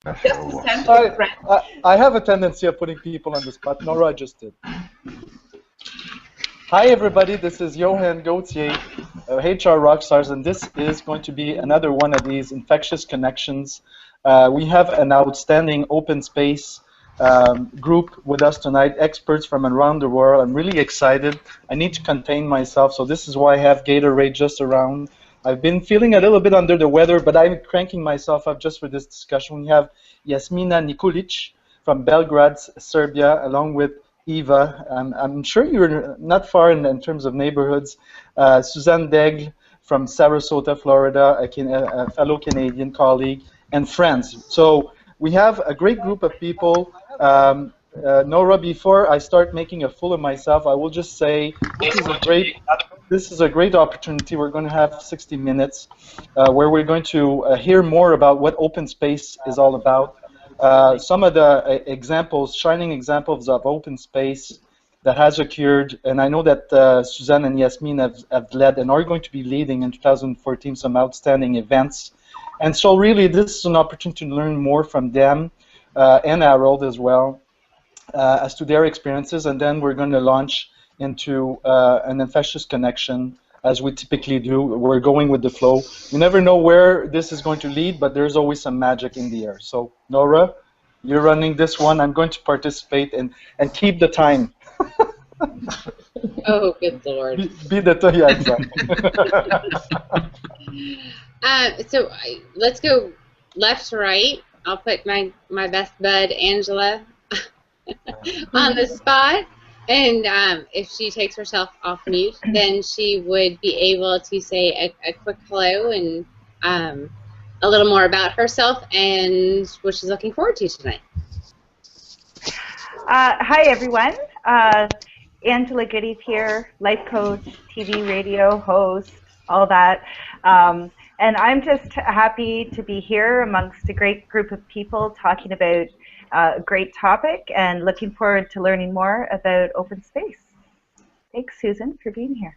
Just to send to a friend. I have a tendency of putting people on the spot. Nora, I just did. Hi, everybody. This is Johan Gauthier, HR Rockstars, and this is going to be another one of these infectious connections. We have an outstanding open space group with us tonight, experts from around the world. I'm really excited. I need to contain myself, so this is why I have Gatorade just around. I've been feeling a little bit under the weather, but I'm cranking myself up just for this discussion. We have Jamina Nikolic from Belgrade, Serbia, along with Eva. I'm sure you're not far in terms of neighborhoods. Suzanne Daigle from Sarasota, Florida, a fellow Canadian colleague, and friends. So we have a great group of people. Nora, before I start making a fool of myself, I will just say this is a great opportunity. We're going to have 60 minutes where we're going to hear more about what open space is all about. Some of the examples, shining examples of open space that has occurred, and I know that Suzanne and Yasmin have led and are going to be leading in 2014 some outstanding events. And so really this is an opportunity to learn more from them and Harold as well as to their experiences, and then we're going to launch into an infectious connection as we typically do. We're going with the flow. You never know where this is going to lead, but there's always some magic in the air. So Nora, you're running this one. I'm going to participate and keep the time. Oh, good Lord. Be the yeah, exactly. So let's go left to right. I'll put my best bud, Angela, on the spot. And if she takes herself off mute, then she would be able to say a quick hello and a little more about herself and what she's looking forward to tonight. Hi, everyone. Angela Goody's here, life coach, TV, radio, host, all that. And I'm just happy to be here amongst a great group of people talking about a great topic and looking forward to learning more about open space. Thanks, Susan, for being here.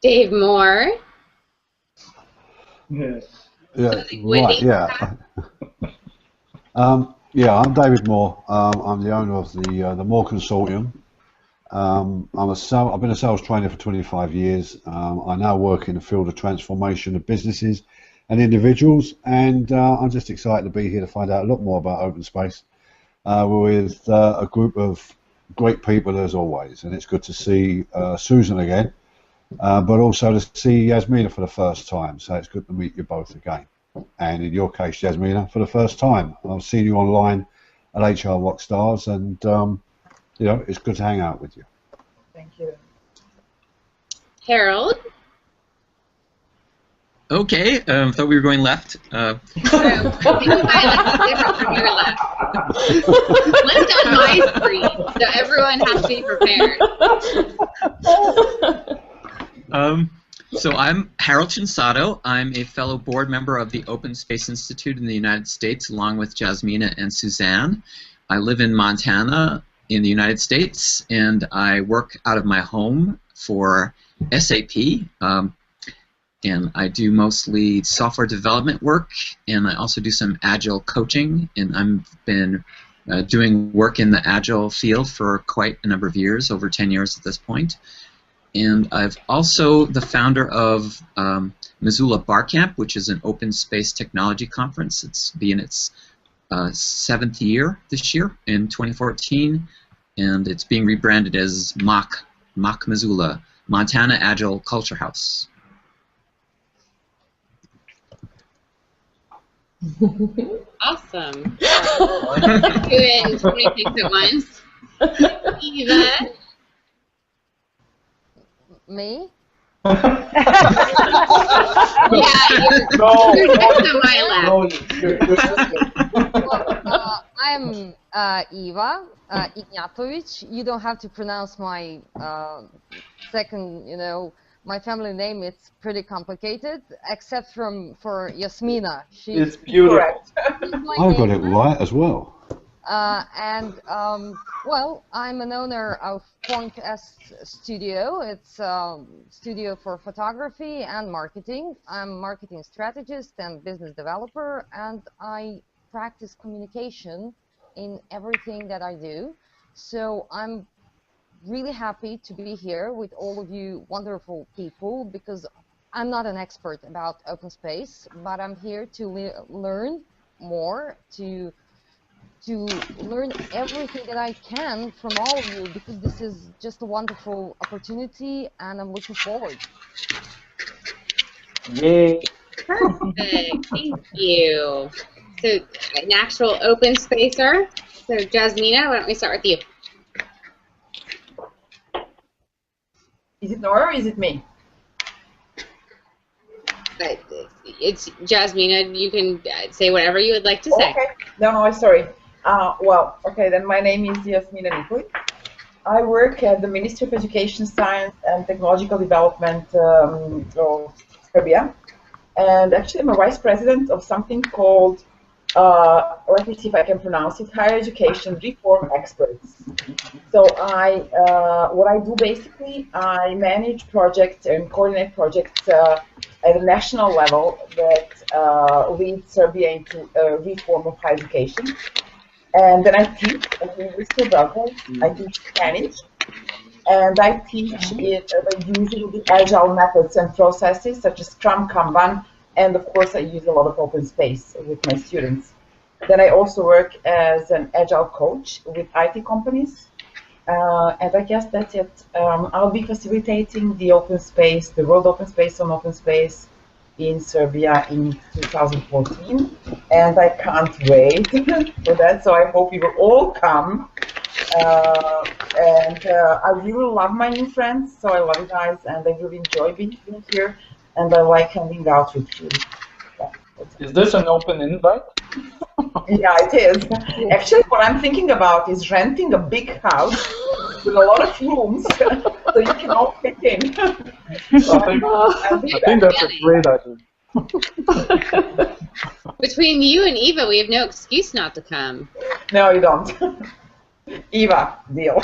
Dave Moore. Yeah, right, yeah. Yeah, I'm David Moore. I'm the owner of the Moore Consortium. I've been a sales trainer for 25 years. I now work in the field of transformation of businesses and individuals, and I'm just excited to be here to find out a lot more about open space with a group of great people as always. And it's good to see Susan again, but also to see Yasmina for the first time. So it's good to meet you both again. And in your case, Yasmina, for the first time. I've seen you online at HR Rockstars, and you know, it's good to hang out with you. Thank you. Harold. Okay, thought we were going left. I think different from your left. Left on my screen, so everyone has to be prepared. So I'm Harold Chinsato. I'm a fellow board member of the Open Space Institute in the United States, along with Jasmina and Suzanne. I live in Montana in the United States, and I work out of my home for SAP. And I do mostly software development work, and I also do some Agile coaching, and I've been doing work in the Agile field for quite a number of years, over 10 years at this point. And I've also the founder of Missoula Barcamp, which is an open space technology conference. It's been its 7th year this year in 2014, and it's being rebranded as MAC Missoula, Montana Agile Culture House. Awesome. Doing 20 things at once. Eva. Me? Yeah, you're next to my left. I'm Eva Ignatovic. You don't have to pronounce my second, my family name. It's pretty complicated, except for Yasmina. It's beautiful. I've got it right as well. Well, I'm an owner of Point S Studio. It's a studio for photography and marketing. I'm a marketing strategist and business developer, and I practice communication in everything that I do. So I'm really happy to be here with all of you wonderful people, because I'm not an expert about open space, but I'm here to learn more, to learn everything that I can from all of you, because this is just a wonderful opportunity and I'm looking forward. Yay. Perfect. Thank you. So, an actual open spacer. So, Jamina, why don't we start with you? Is it Nora or is it me? It's Jamina. You can say whatever you would like to say. Okay. No, sorry. Well, okay, then my name is Jamina Nikolic. I work at the Ministry of Education, Science and Technological Development of Serbia. And actually I'm a vice president of something called, let me see if I can pronounce it, Higher Education Reform Experts. So what I do basically, I manage projects and coordinate projects at a national level that lead Serbia into reform of higher education. And then I teach at the University of Belgrade. I teach Spanish, and I teach it using the agile methods and processes such as Scrum, Kanban, and of course I use a lot of open space with my students. Then I also work as an agile coach with IT companies, and I guess that's it. I'll be facilitating the open space, the World Open Space on Open Space in Serbia in 2014, and I can't wait for that, so I hope you will all come. I really love my new friends, so I love you guys, and I really enjoy being here, and I like hanging out with you. Yeah, Is this an open invite? yeah, it is. Actually, what I'm thinking about is renting a big house with a lot of rooms, so you can all fit in. So I think that's a great idea. Between you and Eva, we have no excuse not to come. No, you don't. Eva, deal.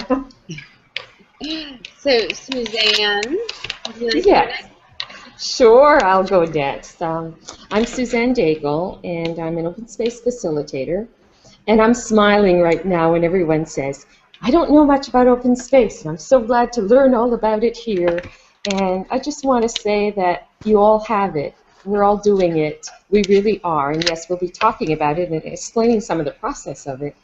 So, Suzanne, would you like to go Yes, next? sure, I'll go next. I'm Suzanne Daigle, and I'm an open space facilitator. And I'm smiling right now when everyone says, I don't know much about open space, and I'm so glad to learn all about it here. And I just want to say that you all have it. We're all doing it. We really are. And yes, we'll be talking about it and explaining some of the process of it.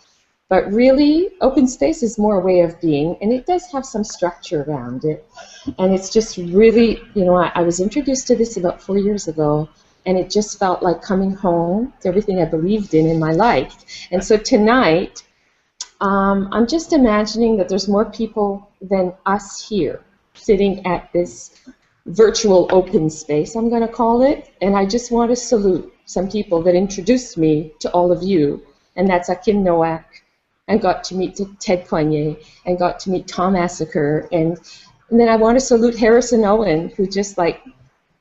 But really, open space is more a way of being, and it does have some structure around it. And it's just really, you know, I was introduced to this about 4 years ago, and it just felt like coming home to everything I believed in my life. And so tonight, I'm just imagining that there's more people than us here sitting at this virtual open space, I'm going to call it. And I just want to salute some people that introduced me to all of you, and that's Akim Nowak, and got to meet Ted Coignet, and got to meet Tom Assaker, and then I want to salute Harrison Owen, who just like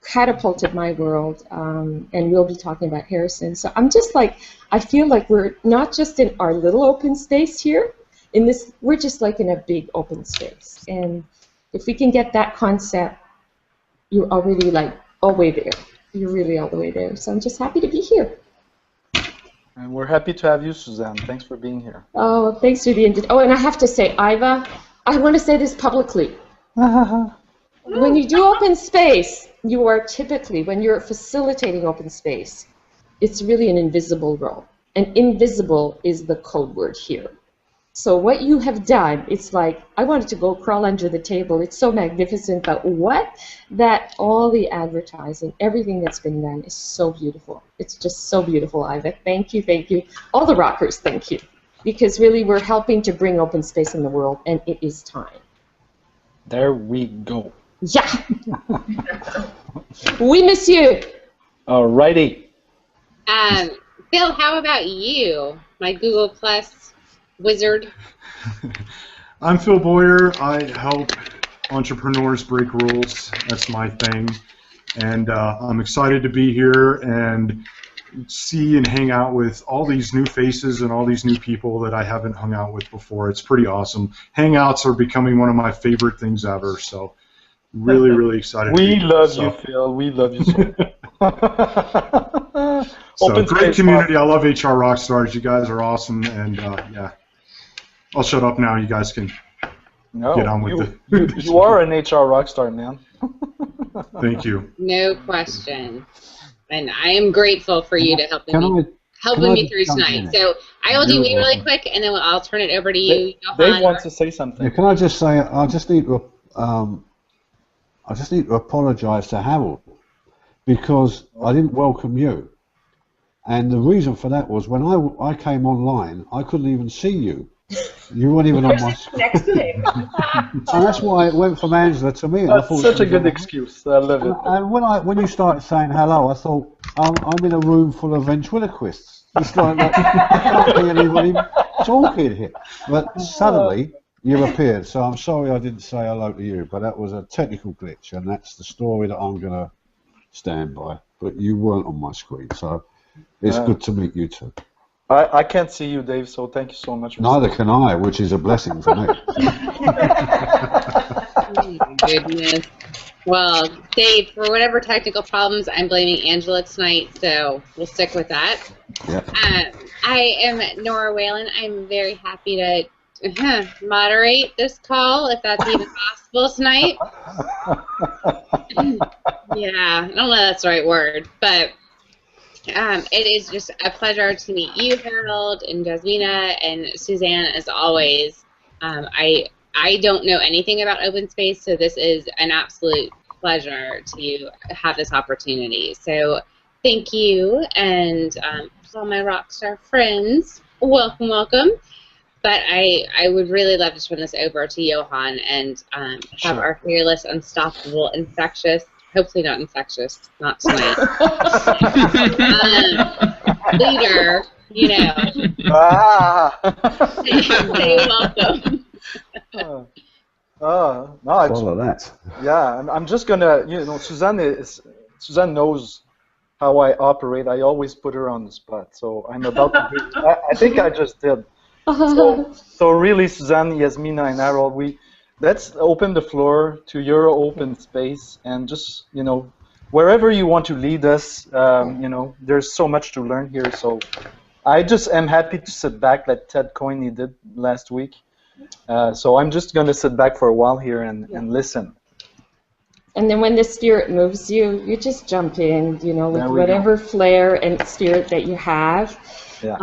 catapulted my world, and we'll be talking about Harrison. So I'm just like, I feel like we're not just in our little open space here, in this, we're just like in a big open space. And if we can get that concept, you're already like all the way there. You're really all the way there. So I'm just happy to be here. And we're happy to have you, Suzanne. Thanks for being here. Oh, thanks for the invitation. Oh, and I have to say, Iva, I want to say this publicly. When you do open space, you are typically, when you're facilitating open space, it's really an invisible role. And invisible is the code word here. So what you have done, it's like, I wanted to go crawl under the table. It's so magnificent, but what? That all the advertising, everything that's been done is so beautiful. It's just so beautiful, Iva. Thank you, thank you. All the rockers, thank you. Because really, we're helping to bring open space in the world, and it is time. There we go. Yeah. We miss you. Alrighty. Bill, how about you, my Google Plus wizard? I'm Phil Boyer. I help entrepreneurs break rules. That's my thing. And I'm excited to be here. And see and hang out with all these new faces and all these new people that I haven't hung out with before. It's pretty awesome. Hangouts are becoming one of my favorite things ever. So really, really excited. We love you, Phil. We love you so much. So great community. I love HR Rockstars. You guys are awesome. And yeah, I'll shut up now. You guys can get on with it. You are an HR rockstar, man. Thank you. No question. And I am grateful for you to helping me through tonight. So I will do me really quick, and then I'll turn it over to you, Johan. They want to say something. Yeah, can I just say, I just need to apologise to Harold because I didn't welcome you. And the reason for that was when I came online, I couldn't even see you. You weren't even on my screen. Next to him. And that's why it went from Angela to me. That's such a good excuse. I love it. And when you started saying hello, I thought, I'm in a room full of ventriloquists. It's like that. I can't hear anybody talking here. But suddenly, you appeared. So I'm sorry I didn't say hello to you, but that was a technical glitch, and that's the story that I'm going to stand by. But you weren't on my screen, so it's good to meet you too. I can't see you, Dave, so thank you so much. Neither can I, which is a blessing for me. Oh, goodness. Well, Dave, for whatever technical problems, I'm blaming Angela tonight, so we'll stick with that. Yeah. I am Nora Whalen. I'm very happy to moderate this call, if that's even possible tonight. Yeah, I don't know if that's the right word, but it is just a pleasure to meet you, Harold, and Jamina, and Suzanne, as always. I don't know anything about open space, so this is an absolute pleasure to have this opportunity. So thank you, and to all my rockstar friends, welcome, welcome. But I would really love to turn this over to Johan and have our fearless, unstoppable, infectious, hopefully not infectious, not tonight, leader, you know, say welcome. No, follow that. Yeah, I'm just gonna, Suzanne knows how I operate. I always put her on the spot, so I'm about to do. I think I just did. So really, Suzanne, Yasmina, and Harold, let's open the floor to your open space, and just wherever you want to lead us. There's so much to learn here. So I just am happy to sit back like Ted Coyne did last week. So I'm just going to sit back for a while here and listen. And then when the spirit moves you, you just jump in, with whatever flair and spirit that you have. Yeah.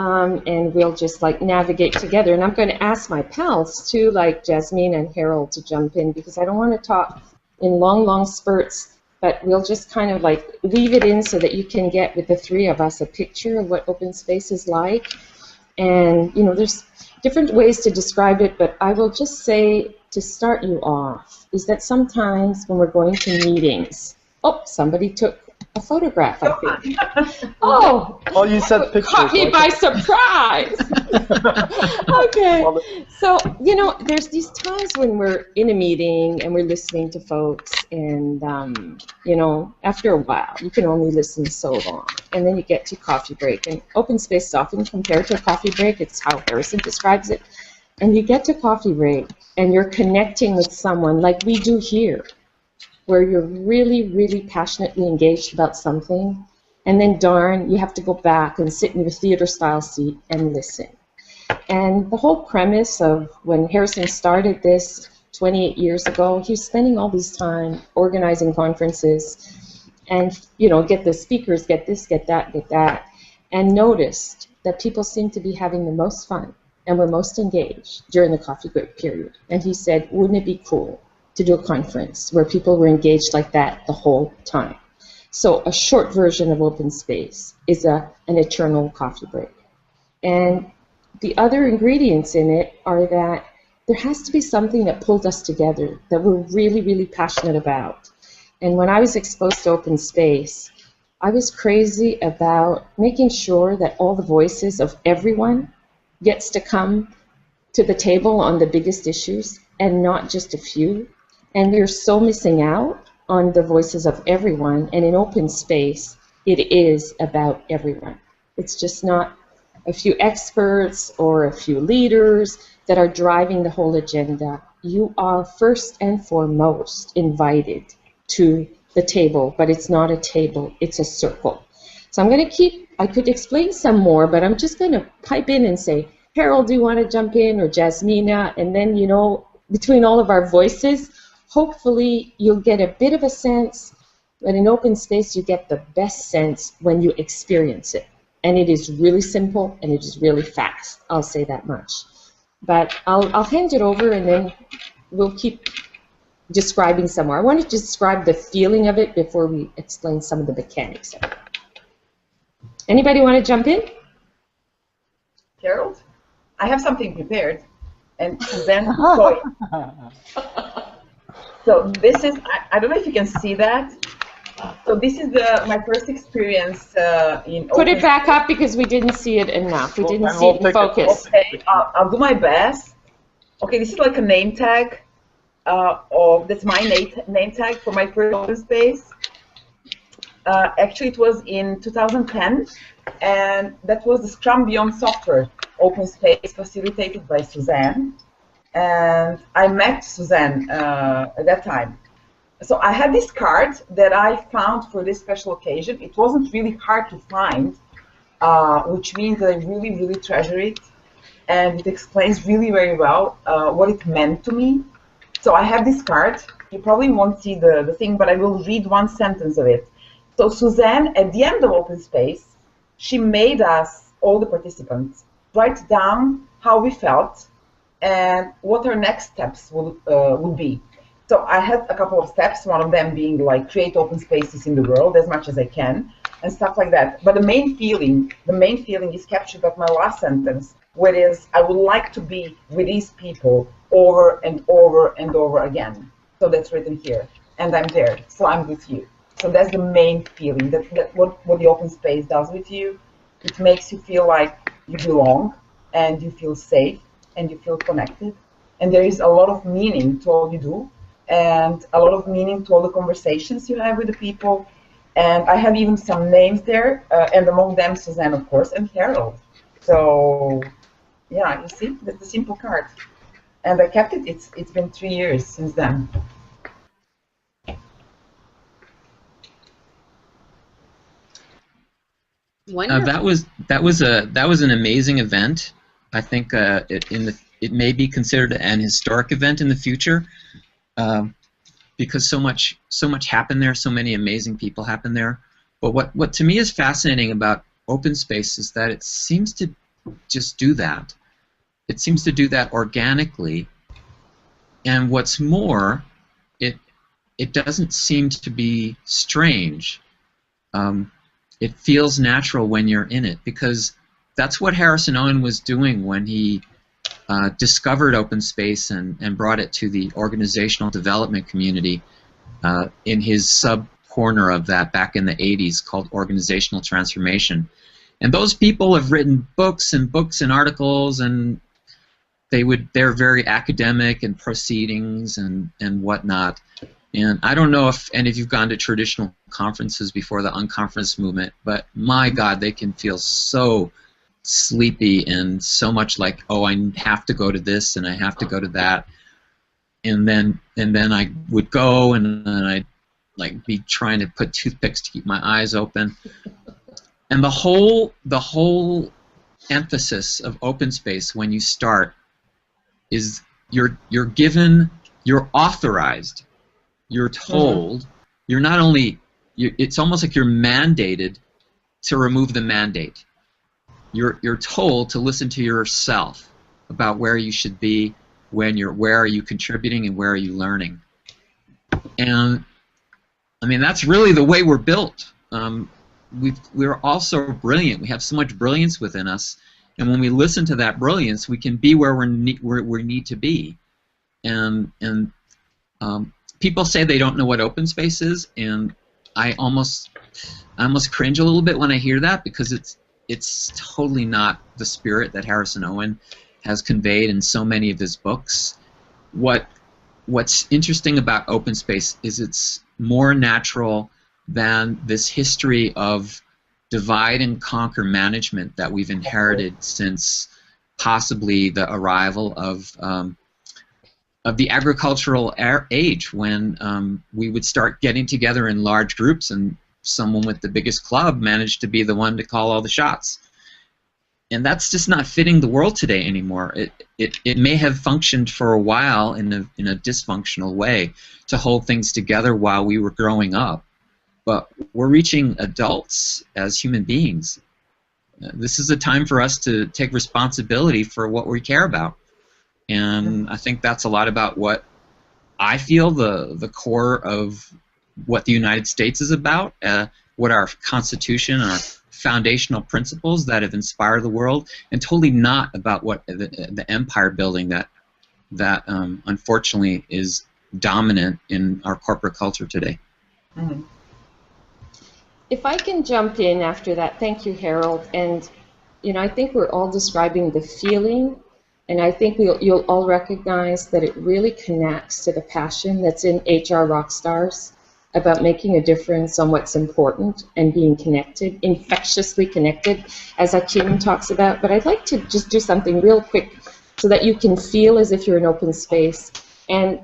And we'll just navigate together. And I'm going to ask my pals too, like Jasmine and Harold, to jump in, because I don't want to talk in long spurts, but we'll just kind of leave it in so that you can get, with the three of us, a picture of what open space is like. And there's different ways to describe it, but I will just say, to start you off, is that sometimes when we're going to meetings, somebody took a photograph, I think. Oh, you said pictures. Caught me by surprise. Okay. So, there's these times when we're in a meeting and we're listening to folks, and, after a while, you can only listen so long. And then you get to coffee break. And open space is often compared to a coffee break. It's how Harrison describes it. And you get to coffee break, and you're connecting with someone like we do here, where you're really, really passionately engaged about something, and then darn, you have to go back and sit in your theater-style seat and listen. And the whole premise of when Harrison started this 28 years ago, he was spending all this time organizing conferences and, get the speakers, get this, get that, and noticed that people seemed to be having the most fun and were most engaged during the coffee break period. And he said, wouldn't it be cool to do a conference where people were engaged like that the whole time? So a short version of open space is an eternal coffee break. And the other ingredients in it are that there has to be something that pulled us together, that we're really, really passionate about. And when I was exposed to open space, I was crazy about making sure that all the voices of everyone gets to come to the table on the biggest issues, and not just a few. And we're so missing out on the voices of everyone. And in open space, it is about everyone. It's just not a few experts or a few leaders that are driving the whole agenda. You are first and foremost invited to the table, but it's not a table, it's a circle. So I'm going to keep, I could explain some more, but I'm just going to pipe in and say, Harold, do you want to jump in, or Jasmina? And then, you know, between all of our voices, hopefully you'll get a bit of a sense. But in open space, you get the best sense when you experience it. And it is really simple, and it is really fast. I'll say that much. But I'll hand it over, and then we'll keep describing some more. I want to describe the feeling of it before we explain some of the mechanics of it. Anybody want to jump in? Harold, I have something prepared, and Suzanne saw it. So this is, I don't know if you can see that. So this is my first experience in Put it back up because we didn't see it enough. We didn't see it in focus. Okay, I'll do my best. Okay, this is like a name tag. That's my name tag for my first open space. Actually, it was in 2010, and that was the Scrum Beyond Software open space facilitated by Suzanne. And I met Suzanne at that time. So I had this card that I found for this special occasion. It wasn't really hard to find, which means that I really, really treasure it. And it explains really very well what it meant to me. So I have this card. You probably won't see the thing, but I will read one sentence of it. So Suzanne, at the end of Open Space, she made us, all the participants, write down how we felt and what our next steps would be. So I had a couple of steps, one of them being like create open spaces in the world as much as I can and stuff like that. But the main feeling is captured at my last sentence, whereas I would like to be with these people over and over and over again. So that's written here, and I'm there, so I'm with you. So that's the main feeling, that what the open space does with you. It makes you feel like you belong, and you feel safe, and you feel connected. And there is a lot of meaning to all you do, and a lot of meaning to all the conversations you have with the people. And I have even some names there, and among them Suzanne, of course, and Harold. So yeah, you see, that's a simple card. And I kept it. It's been 3 years since then. That was an amazing event. I think it may be considered an historic event in the future, because so much happened there. So many amazing people happened there. But what to me is fascinating about open space is that it seems to just do that. It seems to do that organically. And what's more, it doesn't seem to be strange. It feels natural when you're in it, because that's what Harrison Owen was doing when he discovered open space and brought it to the organizational development community in his sub-corner of that back in the 80s called organizational transformation. And those people have written books and articles, and they're very academic and proceedings and whatnot. And I don't know if any of you've gone to traditional conferences before the unconference movement, but my God, they can feel so sleepy and so much like, oh, I have to go to this and I have to go to that. And then I would go and I'd like be trying to put toothpicks to keep my eyes open. And the whole emphasis of open space when you start is you're authorized. You're told, you're not only, it's almost like you're mandated to remove the mandate. You're told to listen to yourself about where you should be, where are you contributing and where are you learning. And I mean, that's really the way we're built. We're also brilliant. We have so much brilliance within us, and when we listen to that brilliance, we can be where we need to be. And people say they don't know what open space is, and I almost cringe a little bit when I hear that, because it's totally not the spirit that Harrison Owen has conveyed in so many of his books. What's interesting about open space is it's more natural, than this history of divide and conquer management that we've inherited since possibly the arrival of the agricultural age, when we would start getting together in large groups, and someone with the biggest club managed to be the one to call all the shots. And that's just not fitting the world today anymore. It may have functioned for a while in a dysfunctional way to hold things together while we were growing up, but we're reaching adults as human beings. This is a time for us to take responsibility for what we care about. And I think that's a lot about what I feel the core of what the United States is about, what our Constitution, our foundational principles that have inspired the world, and totally not about what the empire building that unfortunately is dominant in our corporate culture today. Mm-hmm. If I can jump in after that, thank you, Harold. And I think we're all describing the feeling, and I think you'll all recognize that it really connects to the passion that's in HR Rockstars about making a difference on what's important and being connected, infectiously connected, as Akim talks about. But I'd like to just do something real quick so that you can feel as if you're in open space. And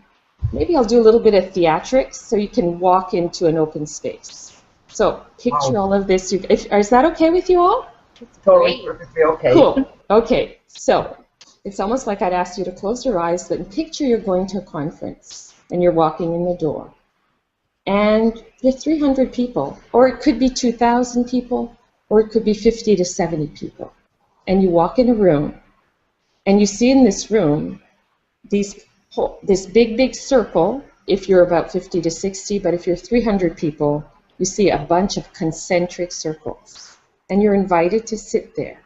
maybe I'll do a little bit of theatrics so you can walk into an open space. So picture all of this. Is that okay with you all? It's totally perfectly okay. Cool. Okay. So it's almost like I'd ask you to close your eyes and picture you're going to a conference and you're walking in the door. And you're 300 people, or it could be 2,000 people, or it could be 50 to 70 people. And you walk in a room, and you see in this room this big circle, if you're about 50 to 60, but if you're 300 people, you see a bunch of concentric circles. And you're invited to sit there.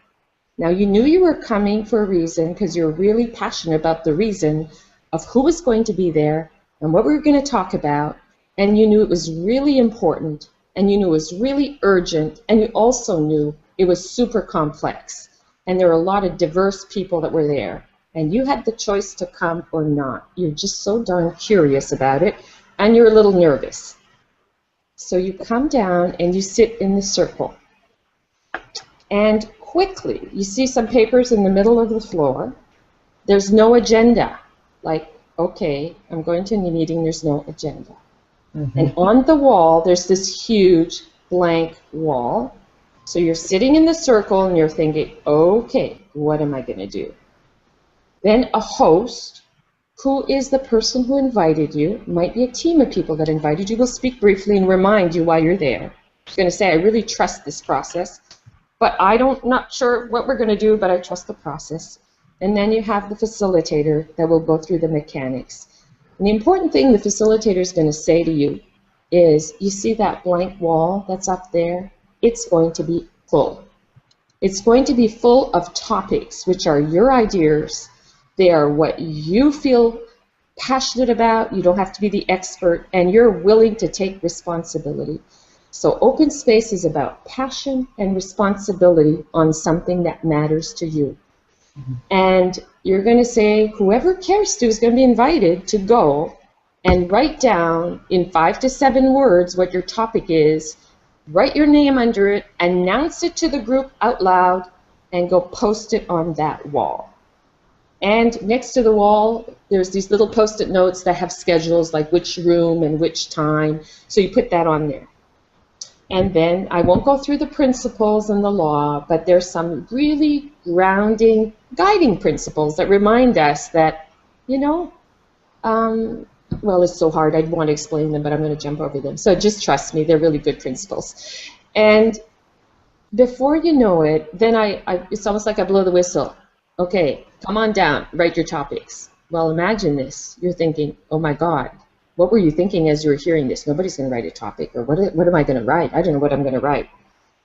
Now, you knew you were coming for a reason because you're really passionate about the reason of who was going to be there and what we were going to talk about. And you knew it was really important, and you knew it was really urgent, and you also knew it was super complex. And there were a lot of diverse people that were there. And you had the choice to come or not. You're just so darn curious about it, and you're a little nervous. So you come down and you sit in the circle. And quickly, you see some papers in the middle of the floor. There's no agenda. Like, okay, I'm going to the meeting, there's no agenda. Mm-hmm. And on the wall, there's this huge blank wall. So you're sitting in the circle and you're thinking, okay, what am I going to do? Then a host, who is the person who invited you, might be a team of people that invited you, will speak briefly and remind you why you're there. I'm going to say, I really trust this process, but not sure what we're going to do, but I trust the process. And then you have the facilitator that will go through the mechanics. And the important thing the facilitator is going to say to you is, you see that blank wall that's up there? It's going to be full. It's going to be full of topics, which are your ideas. They are what you feel passionate about. You don't have to be the expert, and you're willing to take responsibility. So open space is about passion and responsibility on something that matters to you. Mm-hmm. And you're going to say, whoever cares to is going to be invited to go and write down in 5 to 7 words what your topic is, write your name under it, announce it to the group out loud, and go post it on that wall. And next to the wall, there's these little post-it notes that have schedules, like which room and which time, so you put that on there. And then I won't go through the principles and the law, but there's some really grounding, guiding principles that remind us that, well, it's so hard. I'd want to explain them, but I'm going to jump over them. So just trust me, they're really good principles. And before you know it, then it's almost like I blow the whistle. Okay, come on down, write your topics. Well, imagine this. You're thinking, oh my God. What were you thinking as you were hearing this? Nobody's going to write a topic. Or what am I going to write? I don't know what I'm going to write.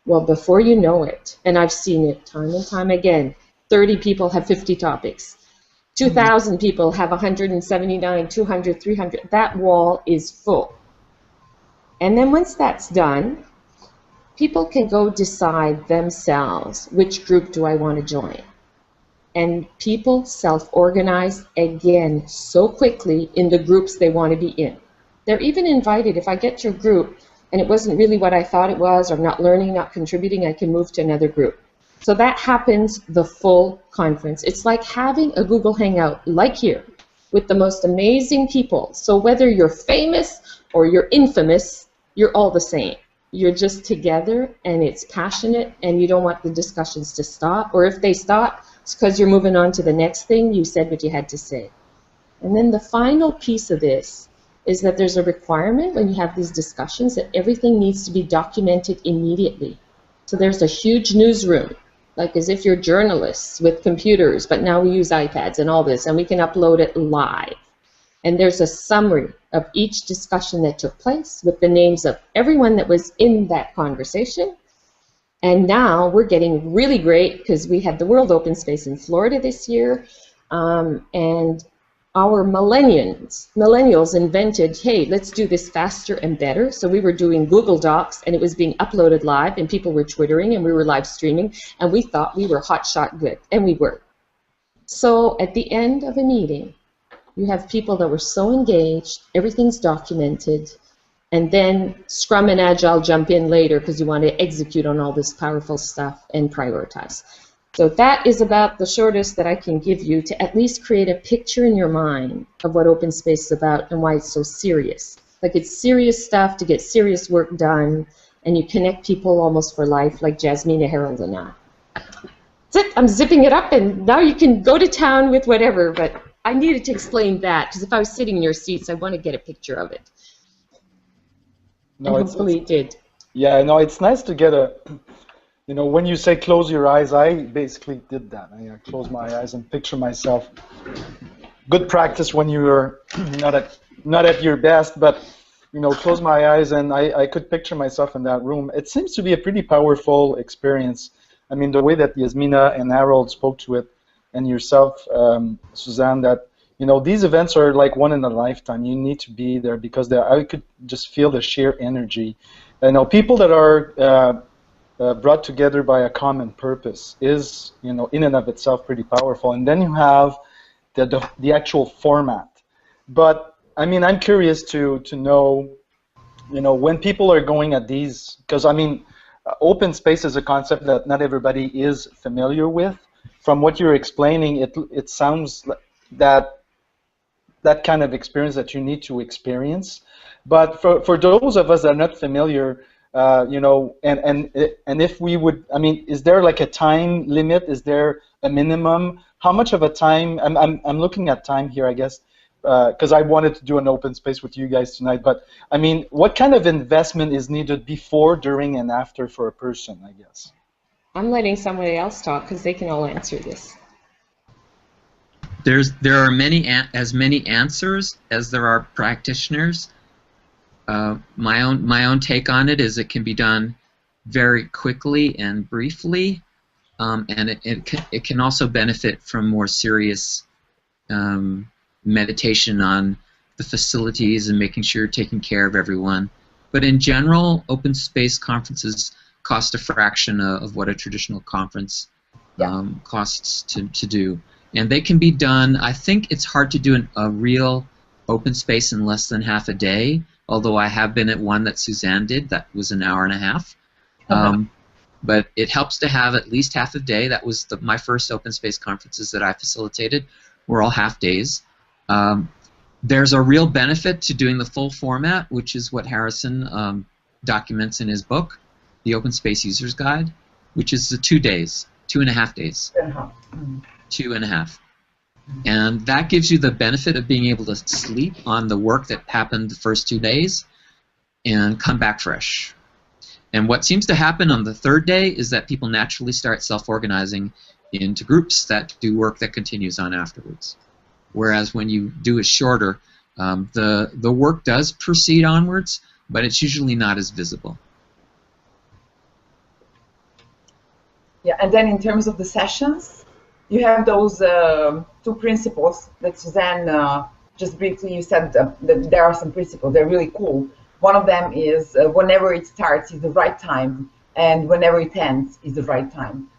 Well, before you know it, and I've seen it time and time again, 30 people have 50 topics. 2,000 people have 179, 200, 300. That wall is full. And then once that's done, people can go decide themselves, which group do I want to join? And people self-organize again so quickly in the groups they want to be in. They're even invited, if I get your group, and it wasn't really what I thought it was, or I'm not learning, not contributing, I can move to another group. So that happens the full conference. It's like having a Google Hangout like here with the most amazing people. So whether you're famous or you're infamous, you're all the same. You're just together, and it's passionate, and you don't want the discussions to stop. Or if they stop, it's because you're moving on to the next thing. You said what you had to say. And then the final piece of this is that there's a requirement when you have these discussions that everything needs to be documented immediately. So there's a huge newsroom, like as if you're journalists with computers, but now we use iPads and all this, and we can upload it live. And there's a summary of each discussion that took place with the names of everyone that was in that conversation. And now we're getting really great because we had the World Open Space in Florida this year, and our millennials invented, hey, let's do this faster and better. So we were doing Google Docs, and it was being uploaded live, and people were twittering, and we were live streaming, and we thought we were hotshot good, and we were. So at the end of a meeting, you have people that were so engaged, everything's documented, and then Scrum and Agile jump in later because you want to execute on all this powerful stuff and prioritize. So that is about the shortest that I can give you to at least create a picture in your mind of what open space is about and why it's so serious. Like, it's serious stuff to get serious work done, and you connect people almost for life, like Jamina, Harold, and I. That's it. I'm zipping it up, and now you can go to town with whatever, but I needed to explain that, because if I was sitting in your seats, I want to get a picture of it. No, and hopefully it did. Yeah, no, it's nice to get a, you know, when you say close your eyes, I basically did that. I close my eyes and picture myself. Good practice when you're not at your best, but, you know, close my eyes and I could picture myself in that room. It seems to be a pretty powerful experience. I mean, the way that Jamina and Harold spoke to it, and yourself, Suzanne, that, you know, these events are like one in a lifetime. You need to be there because I could just feel the sheer energy. You know, people that are brought together by a common purpose is, you know, in and of itself pretty powerful. And then you have the actual format. But I mean, I'm curious to know, you know, when people are going at these, because I mean, open space is a concept that not everybody is familiar with. From what you're explaining, it sounds like that kind of experience that you need to experience. But for those of us that are not familiar, you know, and if we would, I mean, is there like a time limit? Is there a minimum? How much of a time? I'm looking at time here, I guess, because I wanted to do an open space with you guys tonight. But I mean, what kind of investment is needed before, during, and after for a person, I guess? I'm letting somebody else talk because they can all answer this. There are as many answers as there are practitioners. My own take on it is it can be done very quickly and briefly, and it can also benefit from more serious meditation on the facilities and making sure you're taking care of everyone. But in general, open space conferences cost a fraction of what a traditional conference costs to do. And they can be done, I think it's hard to do a real open space in less than half a day, although I have been at one that Suzanne did, that was an hour and a half. But it helps to have at least half a day. That was my first open space conferences that I facilitated, were all half days. There's a real benefit to doing the full format, which is what Harrison documents in his book, the Open Space User's Guide, which is the 2 days, 2.5 days. 2.5. And that gives you the benefit of being able to sleep on the work that happened the first 2 days and come back fresh. And what seems to happen on the third day is that people naturally start self-organizing into groups that do work that continues on afterwards. Whereas when you do it shorter, the work does proceed onwards, but it's usually not as visible. Yeah, and then in terms of the sessions, you have those 2 principles that Suzanne just briefly, you said that there are some principles. They're really cool. One of them is whenever it starts is the right time, and whenever it ends is the right time.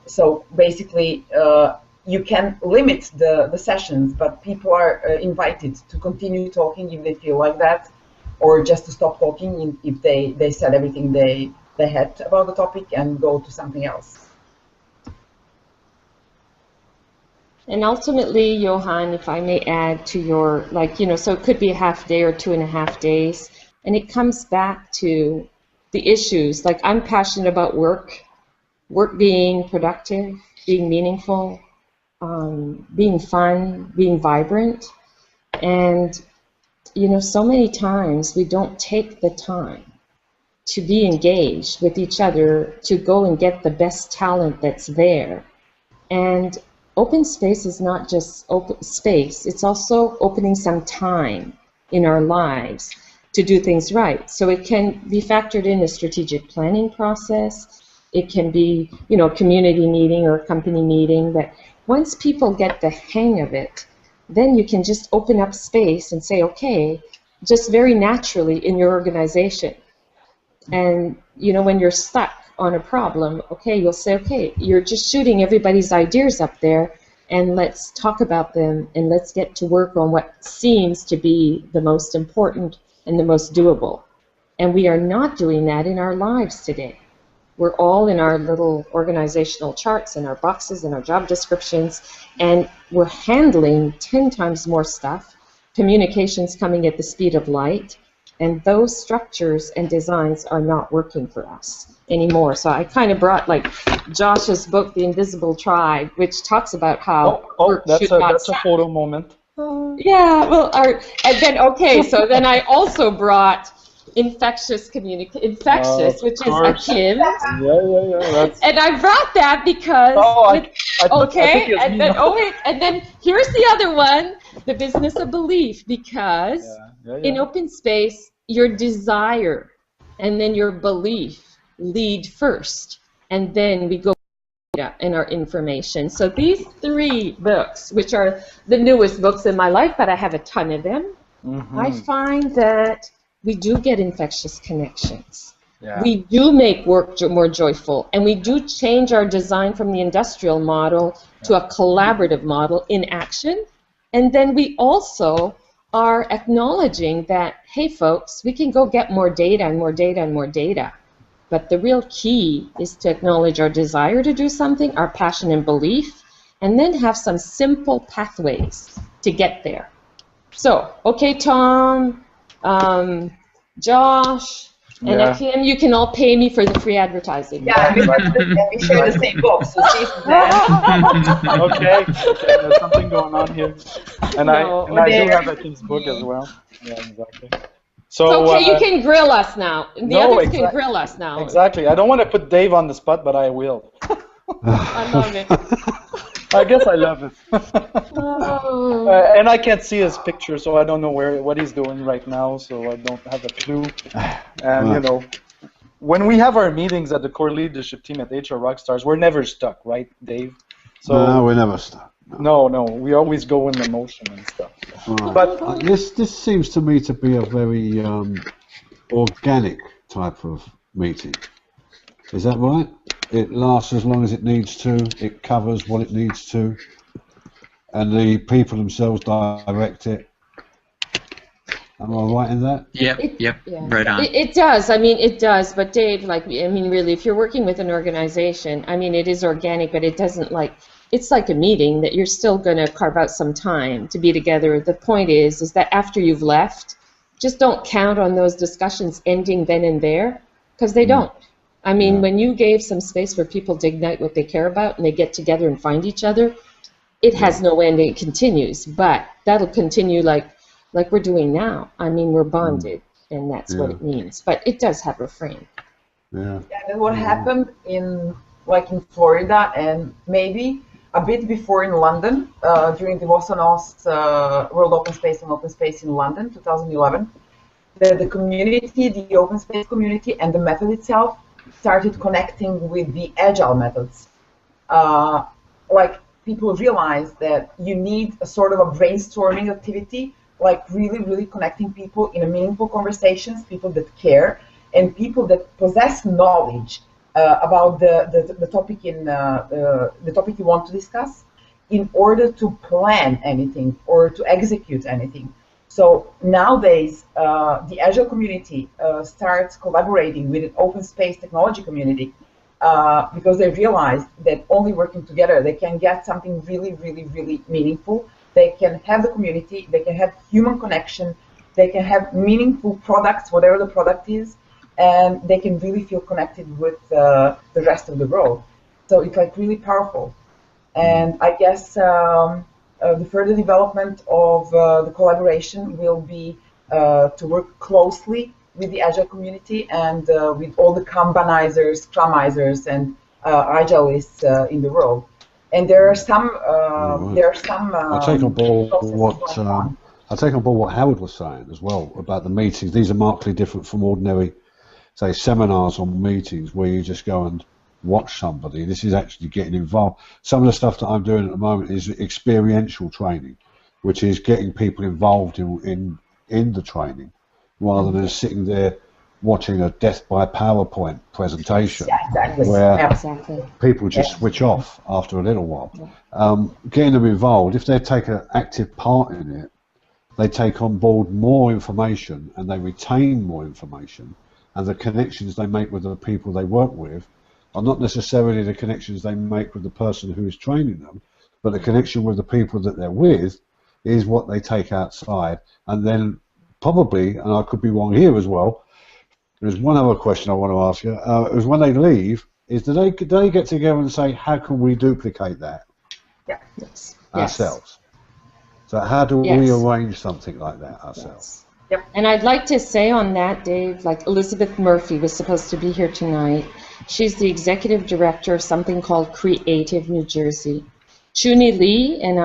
So basically, you can limit the sessions, but people are invited to continue talking if they feel like that. or just to stop talking if they said everything they had about the topic and go to something else. And ultimately, Johan, if I may add to your, so it could be a half day or 2.5 days, and it comes back to the issues. Like, I'm passionate about work being productive, being meaningful, being fun, being vibrant. And, so many times we don't take the time to be engaged with each other, to go and get the best talent that's there. And open space is not just open space, it's also opening some time in our lives to do things right. So it can be factored in a strategic planning process. It can be, a community meeting or a company meeting. But once people get the hang of it, then you can just open up space and say, okay, just very naturally in your organization. And, when you're stuck on a problem, okay, you'll say, okay, you're just shooting everybody's ideas up there, and let's talk about them, and let's get to work on what seems to be the most important and the most doable. And we are not doing that in our lives today. We're all in our little organizational charts and our boxes and our job descriptions, and we're handling 10 times more stuff, communications coming at the speed of light, and those structures and designs are not working for us anymore. So I kind of brought Josh's book, The Invisible Tribe, which talks about how that's a photo moment. Yeah, well, and then so then I also brought Infectious, which is a Kim. Yeah. And I brought that because and then here's the other one, The Business of Belief, because in open space, your desire and then your belief lead first, and then we go in our information. So these 3 books, which are the newest books in my life, but I have a ton of them, I find that we do get infectious connections. Yeah. We do make work more joyful, and we do change our design from the industrial model to a collaborative model in action. And then we also are acknowledging that, hey folks, we can go get more data and more data and more data. But the real key is to acknowledge our desire to do something, our passion and belief, and then have some simple pathways to get there. So, okay, Tom, Josh, and Akim, you can all pay me for the free advertising. Yeah, we share the same book, so see Suzanne. Okay, there's something going on here. And I do have Akim's book as well. Yeah, exactly. So okay, you can grill us now. The others can grill us now. Exactly. I don't want to put Dave on the spot, but I will. I love it. I guess I love it. And I can't see his picture, so I don't know what he's doing right now, so I don't have a clue. And, when we have our meetings at the core leadership team at HR Rockstars, we're never stuck, right, Dave? So, no, we're never stuck. No, we always go in the motion and stuff. Right. But this seems to me to be a very organic type of meeting. Is that right? It lasts as long as it needs to. It covers what it needs to, and the people themselves direct it. Am I right in that? Yep. Right on. It does. I mean, it does. But Dave, really, if you're working with an organization, I mean, it is organic, but it doesn't it's like a meeting that you're still going to carve out some time to be together. The point is that after you've left, just don't count on those discussions ending then and there, because they don't. I mean, when you gave some space for people to ignite what they care about and they get together and find each other, it has no end. It continues, but that'll continue like we're doing now. I mean, we're bonded, and that's what it means. But it does have a frame. Yeah. And what happened in Florida and maybe a bit before in London during the Wassenaar's World Open Space and Open Space in London, 2011, the community, the open space community, and the method itself started connecting with the agile methods. People realized that you need a sort of a brainstorming activity, really connecting people in a meaningful conversations, people that care, and people that possess knowledge about the topic the topic you want to discuss, in order to plan anything or to execute anything. So nowadays, the Agile community starts collaborating with an open space technology community because they realize that only working together, they can get something really, really, really meaningful. They can have the community, they can have human connection, they can have meaningful products, whatever the product is, and they can really feel connected with the rest of the world. So it's like really powerful. And I guess the further development of the collaboration will be to work closely with the Agile community and with all the Kanbanizers, Scrumizers, and Agilists in the world. And there are some. I take on board what Howard was saying as well about the meetings. These are markedly different from ordinary, say, seminars or meetings where you just go and watch somebody. This is actually getting involved. Some of the stuff that I'm doing at the moment is experiential training, which is getting people involved in the training rather than sitting there watching a death by PowerPoint presentation where people just switch off after a little while. Getting them involved, if they take an active part in it, they take on board more information and they retain more information, and the connections they make with the people they work with are not necessarily the connections they make with the person who is training them, but the connection with the people that they're with is what they take outside. And then probably, and I could be wrong here as well, there's one other question I want to ask you, is when they leave, do they get together and say, how can we duplicate that ourselves? So how do we arrange something like that ourselves? Yep. And I'd like to say on that, Dave, like Elizabeth Murphy was supposed to be here tonight. She's the executive director of something called Creative New Jersey. Chuni Lee and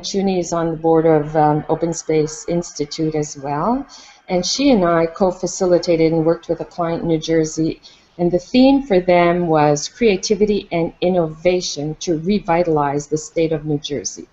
Chuni is on the board of Open Space Institute as well, and she and I co-facilitated and worked with a client in New Jersey, and the theme for them was creativity and innovation to revitalize the state of New Jersey.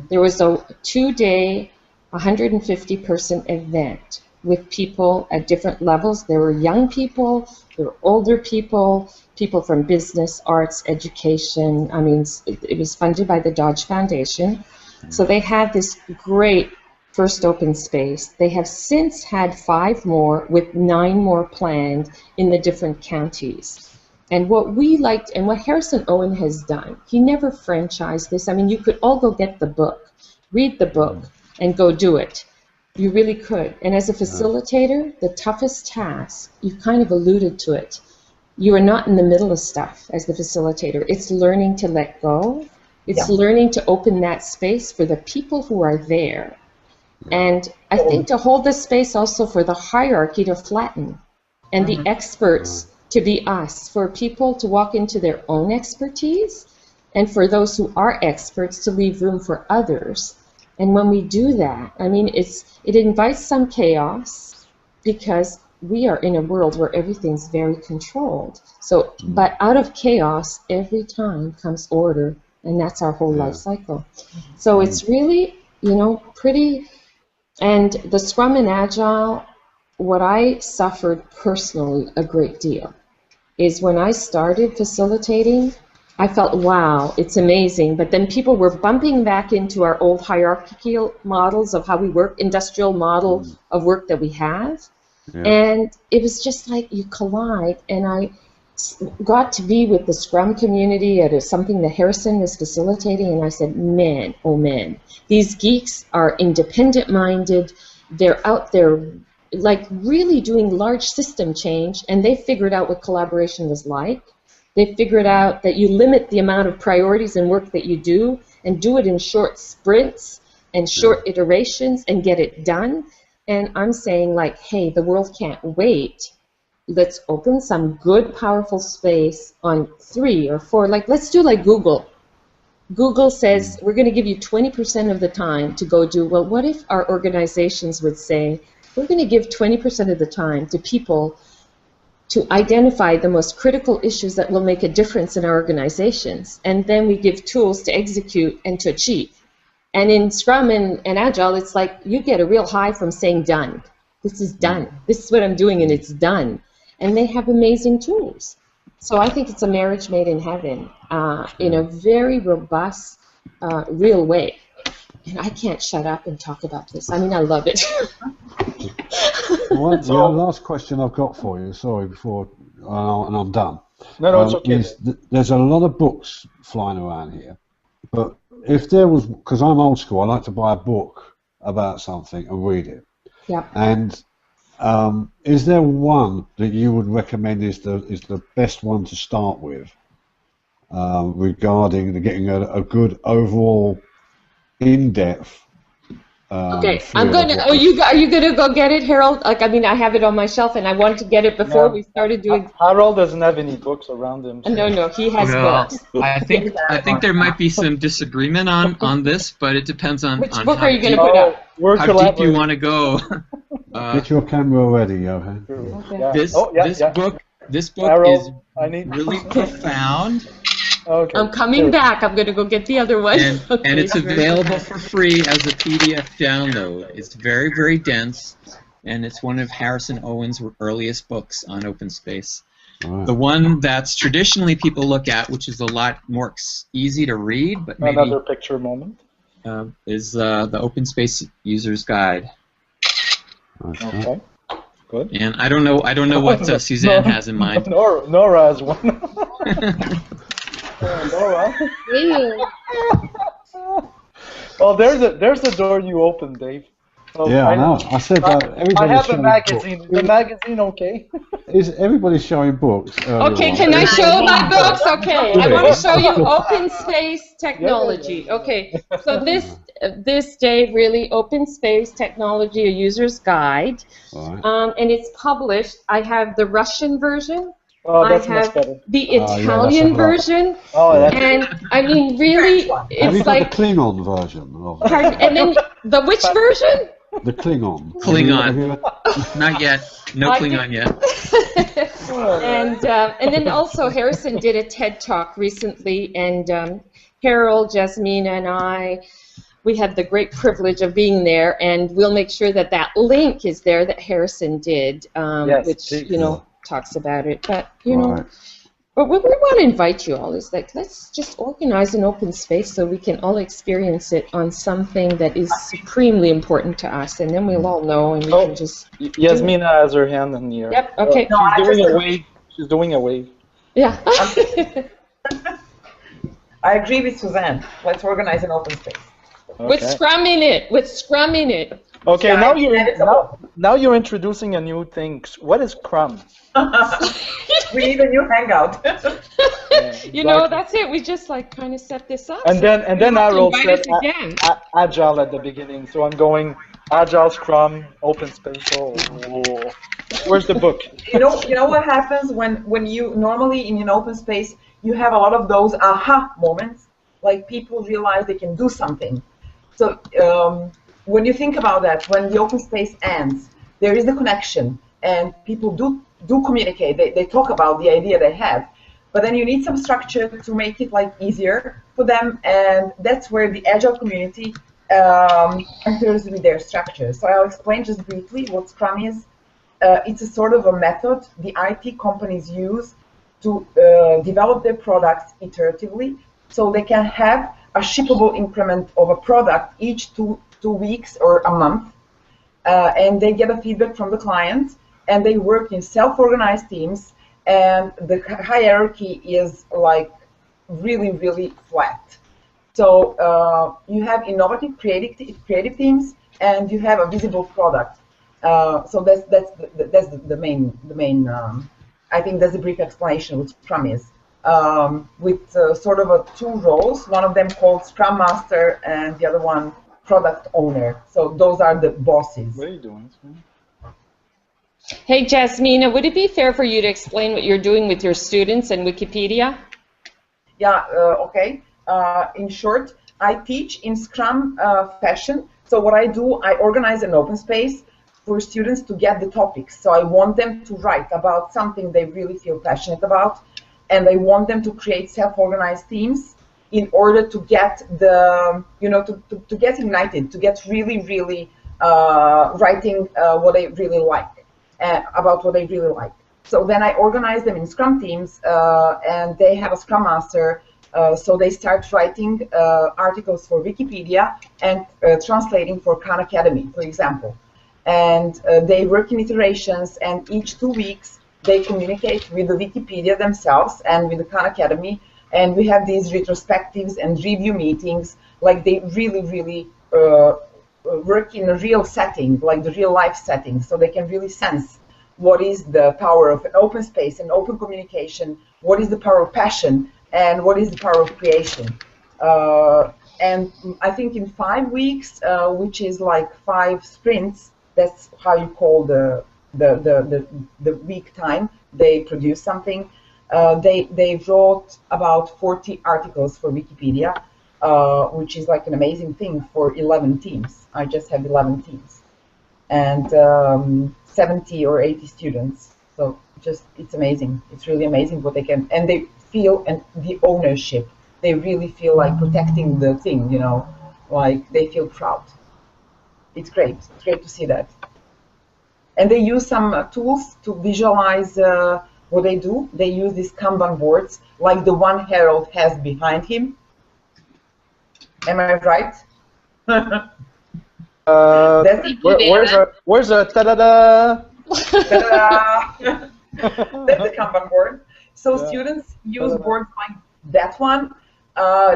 There was a 2-day 150-person event with people at different levels. There were young people, there were older people, people from business, arts, education. I mean, it was funded by the Dodge Foundation. So they had this great first open space. They have since had 5 more with 9 more planned in the different counties. And what we liked, and what Harrison Owen has done, he never franchised this. I mean, you could all go get the book, read the book, and go do it. You really could. And as a facilitator, the toughest task, you kind of alluded to it, you are not in the middle of stuff as the facilitator. It's learning to let go. It's learning to open that space for the people who are there. And I think to hold the space also for the hierarchy to flatten and the experts to be us, for people to walk into their own expertise, and for those who are experts to leave room for others. And when we do that, I mean, it invites some chaos because we are in a world where everything's very controlled. So, but out of chaos, every time comes order, and that's our whole life cycle. So it's really, you know, pretty, and the Scrum and Agile, what I suffered personally a great deal is when I started facilitating, I felt, wow, it's amazing. But then people were bumping back into our old hierarchical models of how we work, industrial model of work that we have. And it was just like you collide. And I got to be with the Scrum community at something that Harrison was facilitating. And I said, man, oh man, these geeks are independent-minded. They're out there like really doing large system change. And they figured out what collaboration was like. They figured out that you limit the amount of priorities and work that you do and do it in short sprints and short iterations and get it done. And I'm saying, like, hey, the world can't wait. Let's open some good, powerful space on 3 or 4. Like, let's do like Google. Google says, we're going to give you 20% of the time to go do, well, what if our organizations would say, we're going to give 20% of the time to people to identify the most critical issues that will make a difference in our organizations, and then we give tools to execute and to achieve. And in Scrum and Agile, it's like you get a real high from saying done. This is done. This is what I'm doing, and it's done. And they have amazing tools. So I think it's a marriage made in heaven in a very robust, real way. and I can't shut up and talk about this. I mean, I love it. Well, the last question I've got for you, sorry, before and I'm done. No, it's okay. There's a lot of books flying around here, but if there was, because I'm old school, I like to buy a book about something and read it. Yeah. And is there one that you would recommend is the best one to start with regarding getting a good overall in-depth? Okay, I'm gonna. Are you gonna go get it, Harold? Like, I mean, I have it on my shelf, and I wanted to get it before we started doing. Harold doesn't have any books around him. So. No, he has books. I think there might be some disagreement on this, but it depends on which book are you gonna put up? How deep you want to go. Get your camera ready, Johan. Okay. This book Harold, is really profound. Okay. I'm coming back. I'm going to go get the other one. And it's available for free as a PDF download. It's very, very dense, and it's one of Harrison Owen's earliest books on open space. Right. The one that's traditionally people look at, which is a lot more easy to read, but maybe another picture moment, is the Open Space User's Guide. Okay. Good. And I don't know what Suzanne has in mind. Nora has one. Nora. Well, there's a door you opened, Dave. So yeah, I know. I said that everybody's I have the showing magazine. books. The magazine, okay? Is everybody showing books? Okay, can I show my books? Okay, I want to show you open space technology. Okay, so this Dave, really open space technology, a user's guide, and it's published. I have the Russian version. Oh, that's I have much better. the Italian version, and I mean, really, it's like the Klingon version. Pardon, and then the which version? The Klingon. Klingon. Not yet. No Klingon yet. And then also Harrison did a TED Talk recently, and Harold, Jasmina, and we had the great privilege of being there, and we'll make sure that that link is there that Harrison did, which talks about it. But but what we want to invite you all is that let's just organize an open space so we can all experience it on something that is supremely important to us, and then we'll all know, and we can just. Yasmina has her hand in the air. Yep. Okay. She's doing a wave. She's doing a wave. Yeah. I agree with Suzanne. Let's organize an open space. Okay. With Scrum in it. With Scrum in it. Okay, now you're introducing a new thing. What is Scrum? We need a new hangout. You know, that's it. We just kind of set this up. And then Harold said Agile at the beginning. So I'm going Agile, Scrum, open space. Oh. Where's the book? You know what happens when you normally in an open space you have a lot of those aha moments, like people realize they can do something. So when you think about that, when the open space ends, there is the connection, and people do communicate. They talk about the idea they have, but then you need some structure to make it easier for them, and that's where the Agile community enters with their structure. So I'll explain just briefly what Scrum is. It's a sort of a method the IT companies use to develop their products iteratively, so they can have a shippable increment of a product each two weeks or a month, and they get a feedback from the client, and they work in self-organized teams, and the hierarchy is really, really flat. So you have innovative, creative teams, and you have a visible product. So that's the main. I think that's a brief explanation what Scrum is. With sort of two roles, one of them called Scrum Master and the other one Product Owner. So those are the bosses. What are you doing? Hey, Jasmina, would it be fair for you to explain what you're doing with your students and Wikipedia? Yeah, okay. In short, I teach in Scrum fashion. So what I do, I organize an open space for students to get the topics. So I want them to write about something they really feel passionate about, and I want them to create self-organized teams in order to get the, to get ignited, to get really writing what they really like, about what they really like. So then I organize them in Scrum teams, and they have a Scrum Master So they start writing articles for Wikipedia and translating for Khan Academy, for example. And they work in iterations, and each 2 weeks they communicate with the Wikipedia themselves and with the Khan Academy, and we have these retrospectives and review meetings. Like they really work in a real setting, like the real life setting, so they can really sense what is the power of an open space and open communication, what is the power of passion, and what is the power of creation. And I think in 5 weeks, which is like 5 sprints, that's how you call the week time, they produce something. They wrote about 40 articles for Wikipedia, which is like an amazing thing for 11 teams. I just have 11 teams. And 70 or 80 students. So just, it's amazing. It's really amazing what they can, and they feel, and the ownership. They really feel like protecting the thing, you know, like they feel proud. It's great. It's great to see that. And they use some tools to visualize what they do. They use these Kanban boards, like the one Harold has behind him. Am I right? Where's a ta-da-da? Ta-da! That's the Kanban board. So Yeah. students use boards like that one,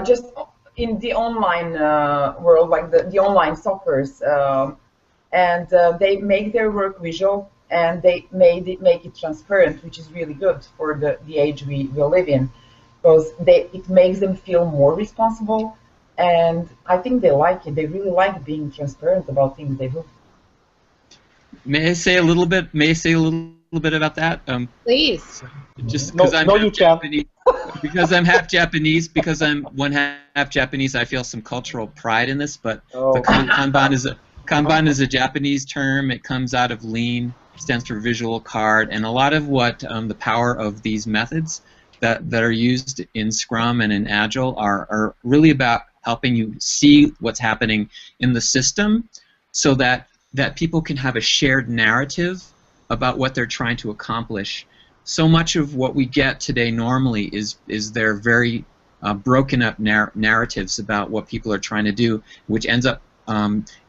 just in the online world, like the online soccers, and they make their work visual, and they make it transparent, which is really good for the age we live in, because it makes them feel more responsible. And I think they like it. They really like being transparent about things they do. May I say a little bit? May I say a little bit about that? Please. Just because I'm you half Japanese, because I'm half Japanese, because I'm one half Japanese, I feel some cultural pride in this. But the Kanban is a Japanese term. It comes out of Lean, stands for visual card, and a lot of what the power of these methods that are used in Scrum and in Agile are really about helping you see what's happening in the system, so that people can have a shared narrative about what they're trying to accomplish. So much of what we get today normally is their very broken up narratives about what people are trying to do, which ends up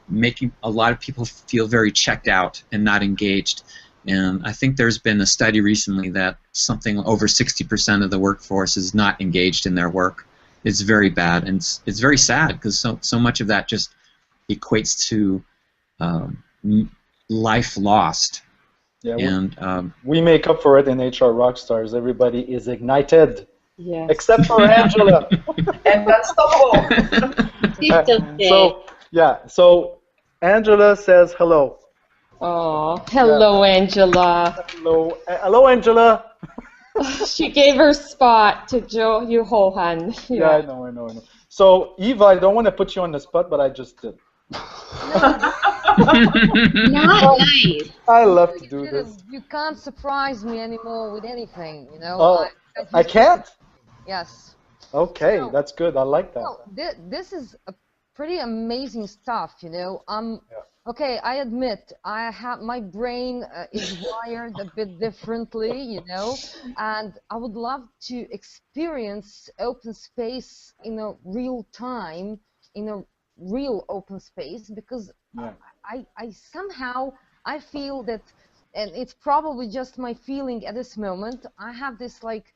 making a lot of people feel very checked out and not engaged. And I think there's been a study recently that something over 60% of the workforce is not engaged in their work. It's very bad, and it's very sad, because so much of that just equates to life lost. Yeah, and we make up for it in HR Rockstars. Everybody is ignited, Yes. except for Angela. And unstoppable. So Angela says hello. Oh, hello, Angela. Hello, Angela. She gave her spot to Johan. Yeah, I know. So, Eva, I don't want to put you on the spot, but I just did. Not nice. I love to do this. You can't surprise me anymore with anything, you know. Oh, I can't? Yes. Okay, So, that's good. I like that. Well, this is a pretty amazing stuff, you know. Okay, I admit my brain is wired a bit differently, you know, and I would love to experience open space in a real time, in a real open space, because I somehow feel that, and it's probably just my feeling at this moment, I have this like,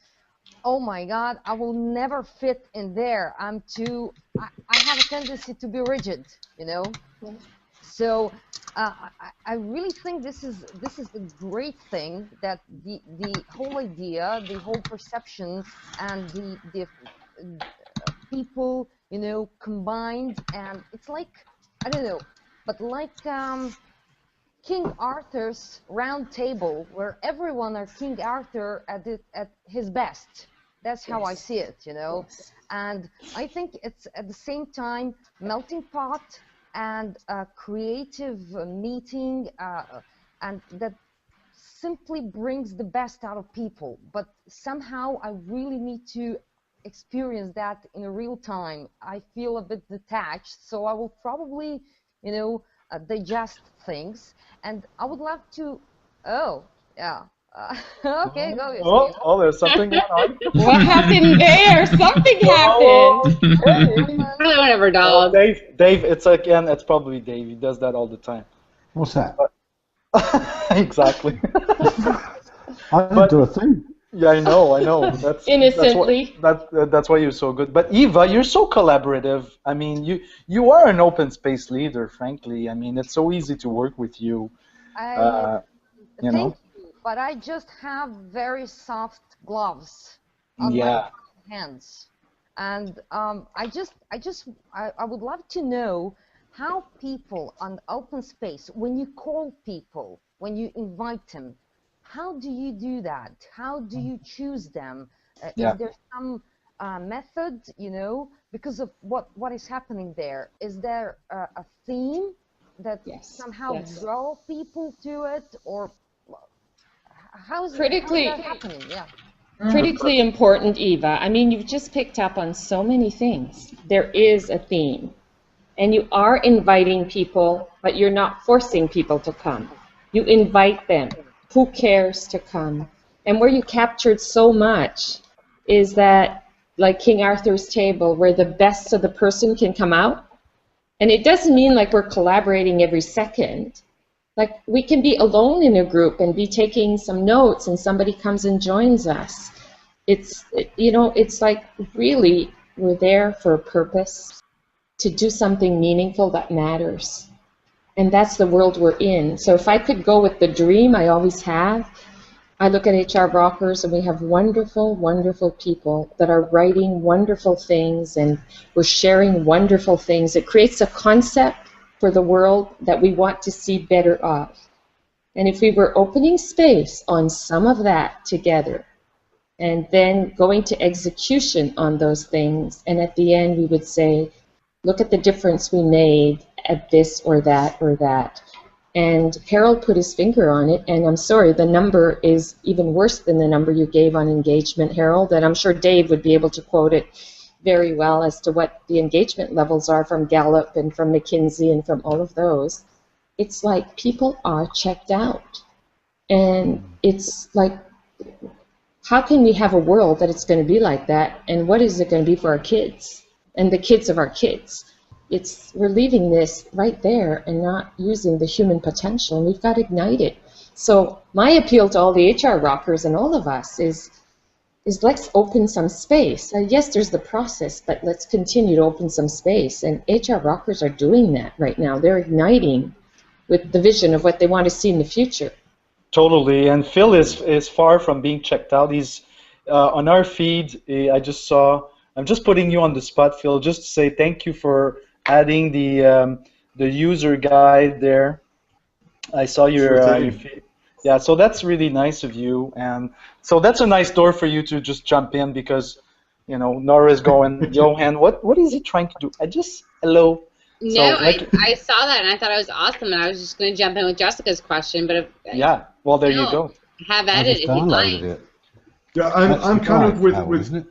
oh my God, I will never fit in there. I have a tendency to be rigid, you know. So I really think this is a great thing, that the whole idea, the whole perception, and the people, you know, combined, and it's like, I don't know, but like King Arthur's round table, where everyone are King Arthur at his best. That's how I see it, you know. And I think it's at the same time melting pot and a creative meeting, and that simply brings the best out of people. But somehow I really need to experience that in a real time. I feel a bit detached, so I will probably, you know, digest things. And I would love to, Okay, go. Oh, there's something going on. What happened there? Something happened. Probably one of her Oh, dogs. Dave, it's probably Dave. He does that all the time. What's that? Exactly. I didn't do a thing. Yeah, I know. That's Innocently. That's why you're so good. But Eva, you're so collaborative. I mean, you are an open space leader. Frankly, I mean, it's so easy to work with you. You know. Thank you, but I just have very soft gloves on Yeah. my hands, and I would love to know how people on open space, when you call people, when you invite them, how do you do that? How do you choose them? Yeah. Is there some method, because of what is happening there? Is there a theme that somehow draw people to it, or how is that happening? Yeah. Critically important, Eva. I mean, you've just picked up on so many things. There is a theme. And you are inviting people, but you're not forcing people to come. You invite them. Who cares to come? And where you captured so much is that, like King Arthur's table, where the best of the person can come out. And it doesn't mean like we're collaborating every second. Like we can be alone in a group and be taking some notes and somebody comes and joins us. It's like really we're there for a purpose, to do something meaningful that matters. And that's the world we're in. So if I could go with the dream I always have, I look at HR Rockers and we have wonderful, wonderful people that are writing wonderful things and we're sharing wonderful things. It creates a concept for the world that we want to see better of. And if we were opening space on some of that together and then going to execution on those things, and at the end we would say, look at the difference we made at this or that or that. And Harold put his finger on it, and I'm sorry, the number is even worse than the number you gave on engagement, Harold, and I'm sure Dave would be able to quote it very well as to what the engagement levels are from Gallup and from McKinsey and from all of those. It's like people are checked out. And it's like, how can we have a world that it's going to be like that, and what is it going to be for our kids and the kids of our kids? We're leaving this right there and not using the human potential, and we've got to ignite it. So my appeal to all the HR Rockers and all of us is let's open some space. Yes, there's the process, but let's continue to open some space. And HR Rockers are doing that right now. They're igniting with the vision of what they want to see in the future. Totally. And Phil is far from being checked out. He's on our feed. I just saw. I'm just putting you on the spot, Phil, just to say thank you for adding the user guide there. I saw your feed. Yeah, so that's really nice of you, and so that's a nice door for you to just jump in because, Nora's going, Johan, what is he trying to do? Hello. No, So, I saw that and I thought it was awesome, and I was just going to jump in with Jessica's question, but yeah, well there you go. Have at it if you'd like. Yeah, I'm kind of with isn't it?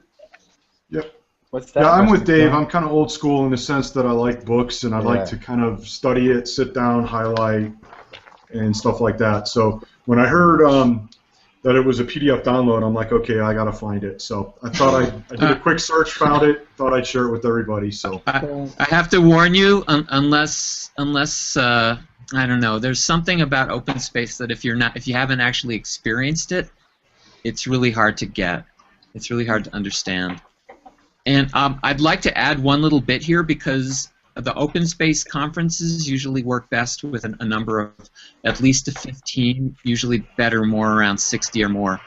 Yep. What's that? Yeah, I'm with Dave. I'm kind of old school in the sense that I like books and I like Yeah. to kind of study it, sit down, highlight, and stuff like that. So when I heard that it was a PDF download, I'm like, okay, I gotta find it. So I thought I did a quick search, found it, thought I'd share it with everybody. So I have to warn you, unless I don't know, there's something about open space that if you haven't actually experienced it, it's really hard to get. It's really hard to understand. And I'd like to add one little bit here because the open space conferences usually work best with a number of at least 15, usually better, more around 60 or more.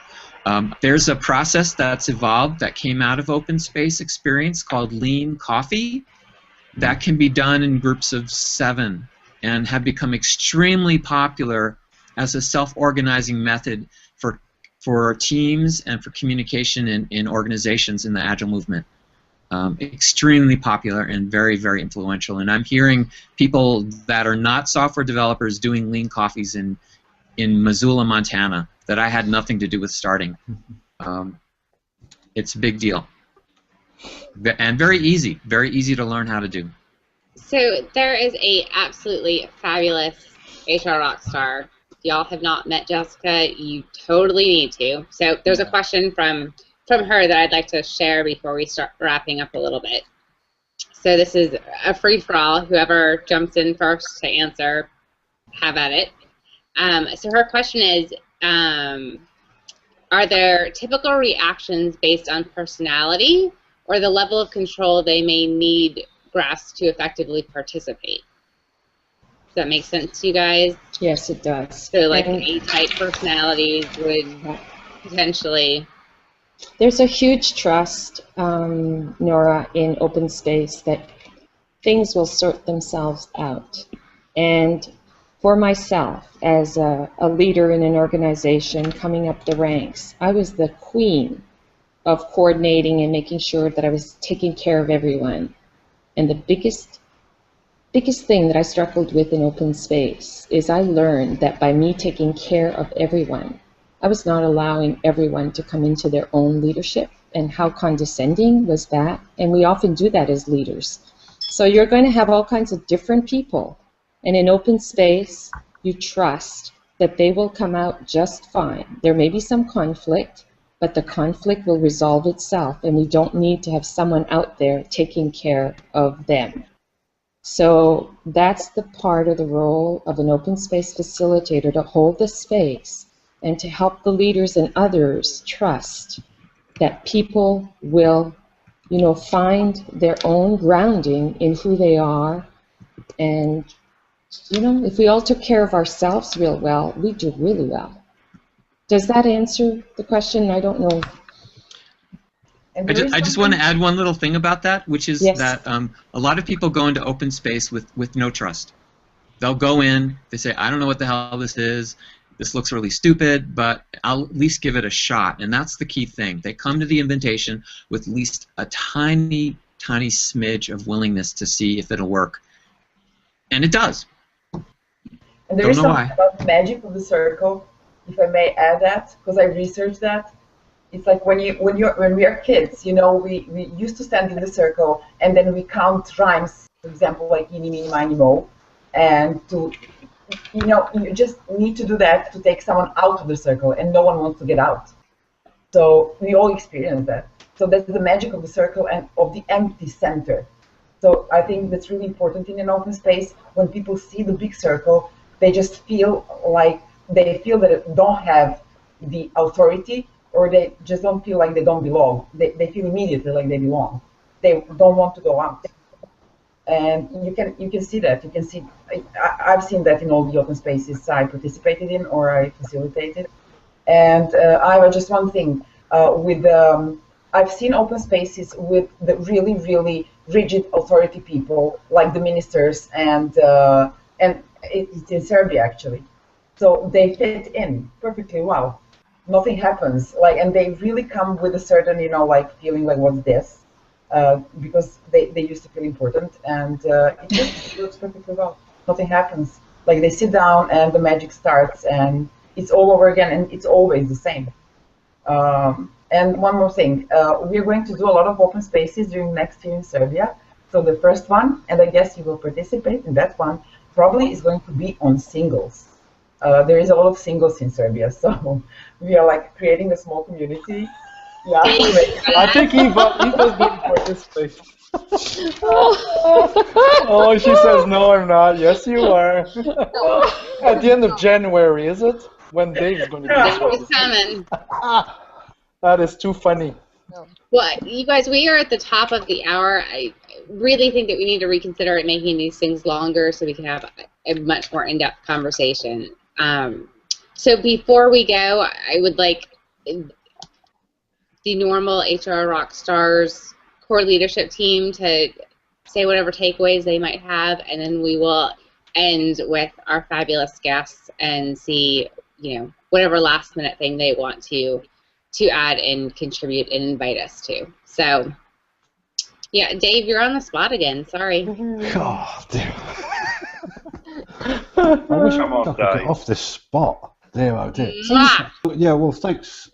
There's a process that's evolved that came out of open space experience called lean coffee that can be done in groups of 7 and have become extremely popular as a self-organizing method for teams and for communication in organizations in the Agile movement. Extremely popular and very, very influential. And I'm hearing people that are not software developers doing lean coffees in Missoula, Montana, that I had nothing to do with starting. It's a big deal. And very easy to learn how to do. So there is a absolutely fabulous HR rock star, y'all have not met Jessica, you totally need to. So there's a question from her that I'd like to share before we start wrapping up a little bit. So this is a free-for-all. Whoever jumps in first to answer, have at it. So her question is, are there typical reactions based on personality or the level of control they may need grasp to effectively participate? Does that make sense to you guys? Yes, it does. So like A-type personalities would potentially... There's a huge trust, Nora, in open space that things will sort themselves out. And for myself, as a leader in an organization coming up the ranks, I was the queen of coordinating and making sure that I was taking care of everyone. And the biggest thing that I struggled with in open space is I learned that by me taking care of everyone, I was not allowing everyone to come into their own leadership. And how condescending was that? And we often do that as leaders. So you're going to have all kinds of different people. And in open space, you trust that they will come out just fine. There may be some conflict, but the conflict will resolve itself. And we don't need to have someone out there taking care of them. So that's the part of the role of an open space facilitator, to hold the space and to help the leaders and others trust that people will, you know, find their own grounding in who they are. And, you know, if we all took care of ourselves real well, we do really well. Does that answer the question? I don't know. I just want to add one little thing about that, which is that a lot of people go into open space with no trust. They'll go in, they say, I don't know what the hell this is. This looks really stupid, but I'll at least give it a shot. And that's the key thing. They come to the invitation with at least a tiny, tiny smidge of willingness to see if it'll work. And it does. And there is something about the magic of the circle, if I may add that, because I researched that. It's like when we are kids, you know, we used to stand in the circle and then we count rhymes, for example, like eeny, meeny, miny, mo, and to, you know, you just need to do that to take someone out of the circle, and no one wants to get out. So we all experience that. So that's the magic of the circle and of the empty center. So I think that's really important in an open space. When people see the big circle, they just feel like they feel that they don't have the authority, or they just don't feel like they don't belong. They feel immediately like they belong. They don't want to go out. And you can see that. You can see. I've seen that in all the open spaces I participated in or I facilitated. And I have just one thing I've seen open spaces with the really, really rigid authority people, like the ministers, and it's in Serbia actually. So they fit in perfectly well. Nothing happens, and they really come with a certain, you know, like feeling like, what's this? Because they used to feel important, and it just works perfectly well. Nothing happens. Like they sit down and the magic starts, and it's all over again, and it's always the same. And one more thing, we're going to do a lot of open spaces during next year in Serbia. So the first one, and I guess you will participate in that one, probably is going to be on singles. There is a lot of singles in Serbia, so we are like creating a small community. Yeah. I think Eva's going to participate. Oh, she says no, I'm not. Yes, you are. At the end of January, is it? When Dave's going to be That is too funny. Well, you guys, we are at the top of the hour. I really think that we need to reconsider making these things longer so we can have a much more in-depth conversation. So before we go, I would like the normal HR Rockstars core leadership team to say whatever takeaways they might have, and then we will end with our fabulous guests and see, you know, whatever last minute thing they want to add and contribute and invite us to. So, yeah, Dave, you're on the spot again. Sorry. God damn. I wish I could get off this spot. There, I did. Yeah, well, thanks,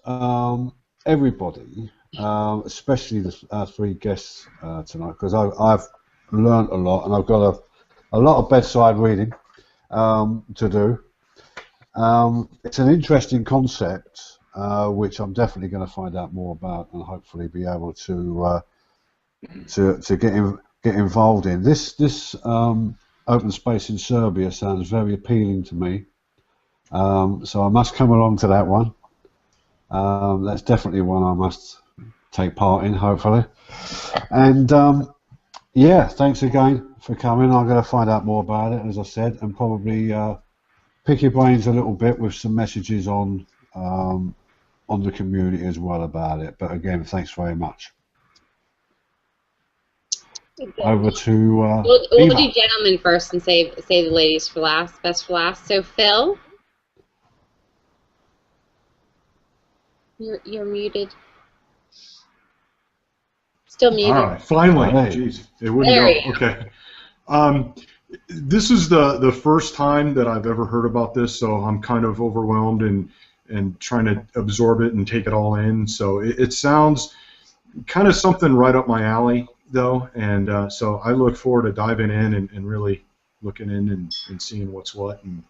everybody, especially the three guests tonight, because I've learned a lot, and I've got a lot of bedside reading to do. It's an interesting concept, which I'm definitely going to find out more about and hopefully be able to get involved in. This open space in Serbia sounds very appealing to me. So I must come along to that one. That's definitely one I must take part in, hopefully. And yeah, thanks again for coming. I'm going to find out more about it, as I said, and probably pick your brains a little bit with some messages on the community as well about it. But again, thanks very much. Over to we'll do gentlemen first and save the ladies for last, best for last. So Phil, you're muted. Still muted. All right, finally. Hey. Jeez, it wouldn't go. Okay. This is the first time that I've ever heard about this, so I'm kind of overwhelmed and trying to absorb it and take it all in. So it sounds kind of something right up my alley, though, and so I look forward to diving in and really looking in and seeing what's what. And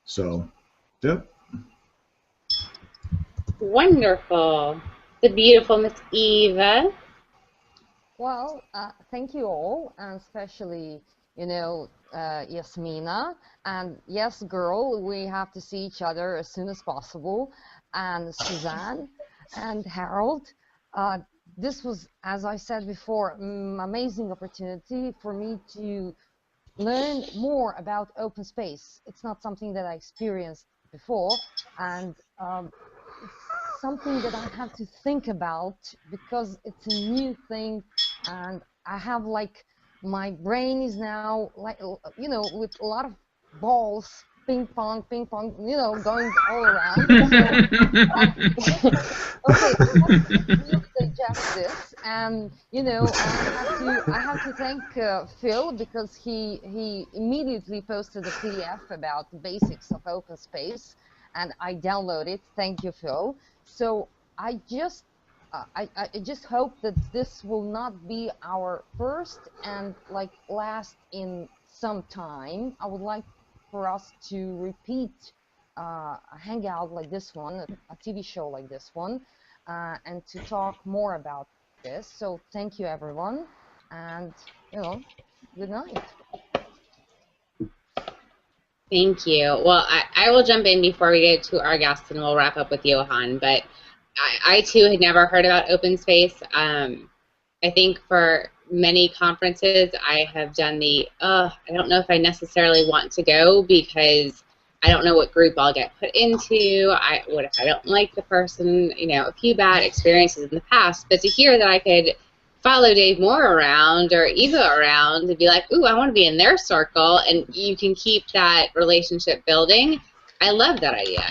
so, yep. Wonderful. The beautiful Miss Eva. Well, thank you all, and especially, you know, Yasmina. And yes, girl, we have to see each other as soon as possible. And Suzanne and Harold. This was, as I said before, amazing opportunity for me to learn more about open space. It's not something that I experienced before, and it's something that I have to think about because it's a new thing, and I have like, my brain is now like, you know, with a lot of balls, ping pong, you know, going all around. So, okay, I have to really digest this, and you know, I have to thank Phil, because he immediately posted a PDF about the basics of open space, and I downloaded. Thank you, Phil. So I just hope that this will not be our first and like last in some time. I would like for us to repeat a hangout like this one, a TV show like this one, and to talk more about this. So thank you, everyone, and you know, good night. Thank you. Well, I will jump in before we get to our guest, and we'll wrap up with Johan. But I too had never heard about open space. I think for many conferences I have done the, I don't know if I necessarily want to go because I don't know what group I'll get put into. What if I don't like the person? You know, a few bad experiences in the past. But to hear that I could follow Dave Moore around or Eva around and be like, ooh, I want to be in their circle, and you can keep that relationship building. I love that idea.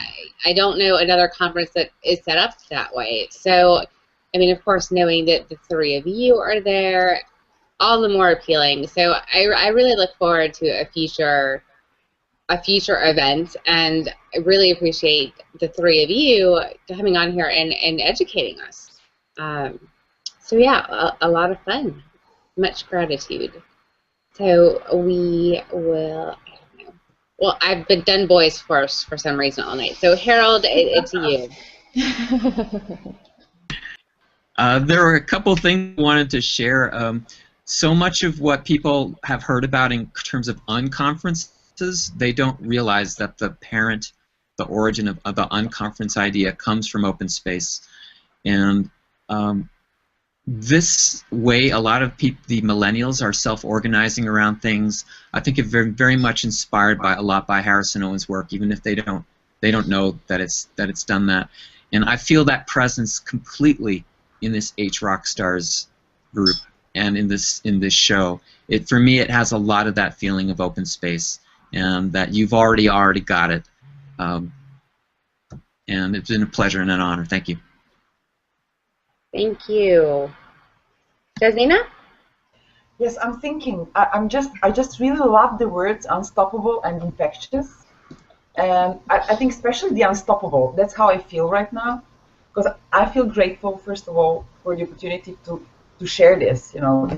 I don't know another conference that is set up that way. So, I mean, of course, knowing that the three of you are there, all the more appealing. So I really look forward to a future event, and I really appreciate the three of you coming on here and educating us. So yeah, a lot of fun. Much gratitude. So we will, I don't know. Well, I've been done boys first for some reason all night. So Harold, it's you. There are a couple things I wanted to share. So much of what people have heard about in terms of unconferences, they don't realize that the origin of the unconference idea comes from open space. And this way, a lot of people, the millennials, are self-organizing around things. I think it's very, very much inspired by Harrison Owen's work, even if they don't know that it's done that. And I feel that presence completely in this H Rockstars group and in this show. For me, it has a lot of that feeling of open space, and that you've already got it. And it's been a pleasure and an honor. Thank you. Thank you. Jamina? Yes, I'm thinking. I just really love the words unstoppable and infectious, and I think especially the unstoppable. That's how I feel right now, because I feel grateful, first of all, for the opportunity to share this. You know,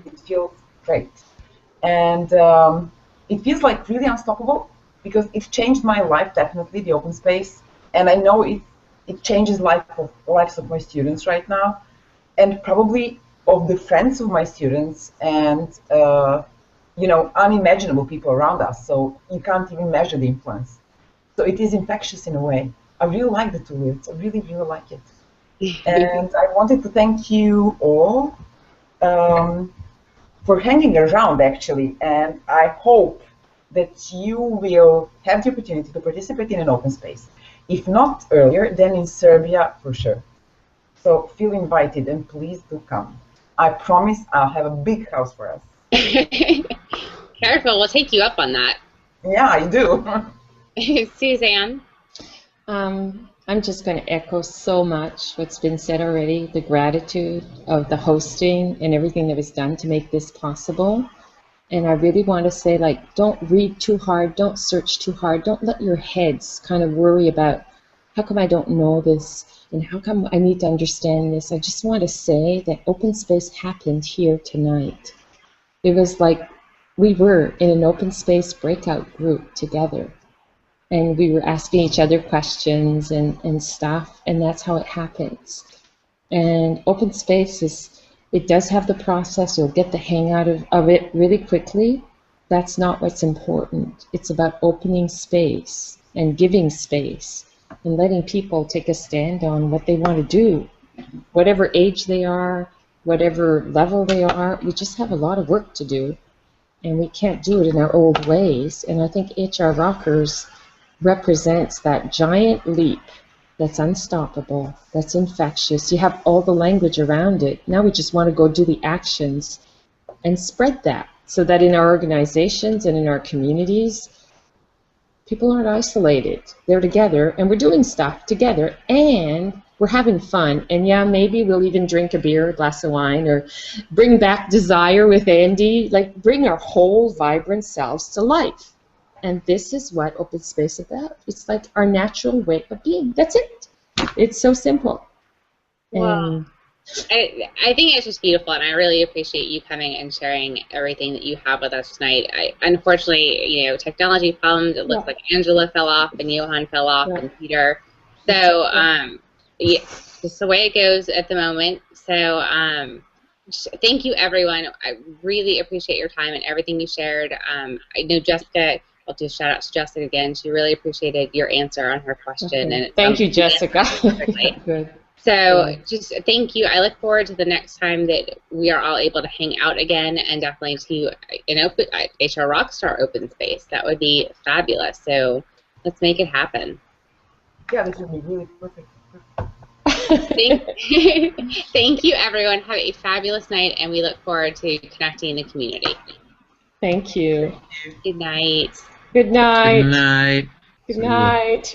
it feels great, and it feels like really unstoppable because it changed my life, definitely, the open space, and I know it changes lives of my students right now, and probably of the friends of my students, and unimaginable people around us. So you can't even measure the influence. So it is infectious in a way. I really like the tool. I really, really like it. And I wanted to thank you all for hanging around, actually. And I hope that you will have the opportunity to participate in an open space. If not earlier, then in Serbia for sure. So feel invited, and please do come. I promise I'll have a big house for us. Careful, we'll take you up on that. Yeah, I do. Suzanne? I'm just going to echo so much what's been said already, the gratitude of the hosting and everything that was done to make this possible. And I really want to say, like, don't read too hard, don't search too hard, don't let your heads kind of worry about, how come I don't know this, and how come I need to understand this. I just want to say that open space happened here tonight. It was like we were in an open space breakout group together. And we were asking each other questions and stuff, and that's how it happens. And open space it does have the process. You'll get the hang out of it really quickly. That's not what's important. It's about opening space and giving space and letting people take a stand on what they want to do. Whatever age they are, whatever level they are, we just have a lot of work to do, and we can't do it in our old ways. And I think HR Rockers represents that giant leap that's unstoppable, that's infectious. You have all the language around it. Now we just want to go do the actions and spread that so that in our organizations and in our communities, people aren't isolated. They're together, and we're doing stuff together, and we're having fun. And yeah, maybe we'll even drink a beer, a glass of wine, or bring back Desire with Andy, like bring our whole vibrant selves to life. And this is what open space is about. It's like our natural way of being. That's it. It's so simple. Well, I think it's just beautiful, and I really appreciate you coming and sharing everything that you have with us tonight. Unfortunately, technology problems. It looks like Angela fell off, and Johan fell off, and Peter. So, yeah, just the way it goes at the moment. So, thank you, everyone. I really appreciate your time and everything you shared. I know Jessica. I'll do a shout out to Jessica again. She really appreciated your answer on her question. Okay. And thank you, Jessica. Good. So just thank you. I look forward to the next time that we are all able to hang out again, and definitely to an open HR Rockstar open space. That would be fabulous. So let's make it happen. Yeah, this would be really perfect. Thank you, everyone. Have a fabulous night, and we look forward to connecting in the community. Thank you. Good night. Good night. Good night. Good night.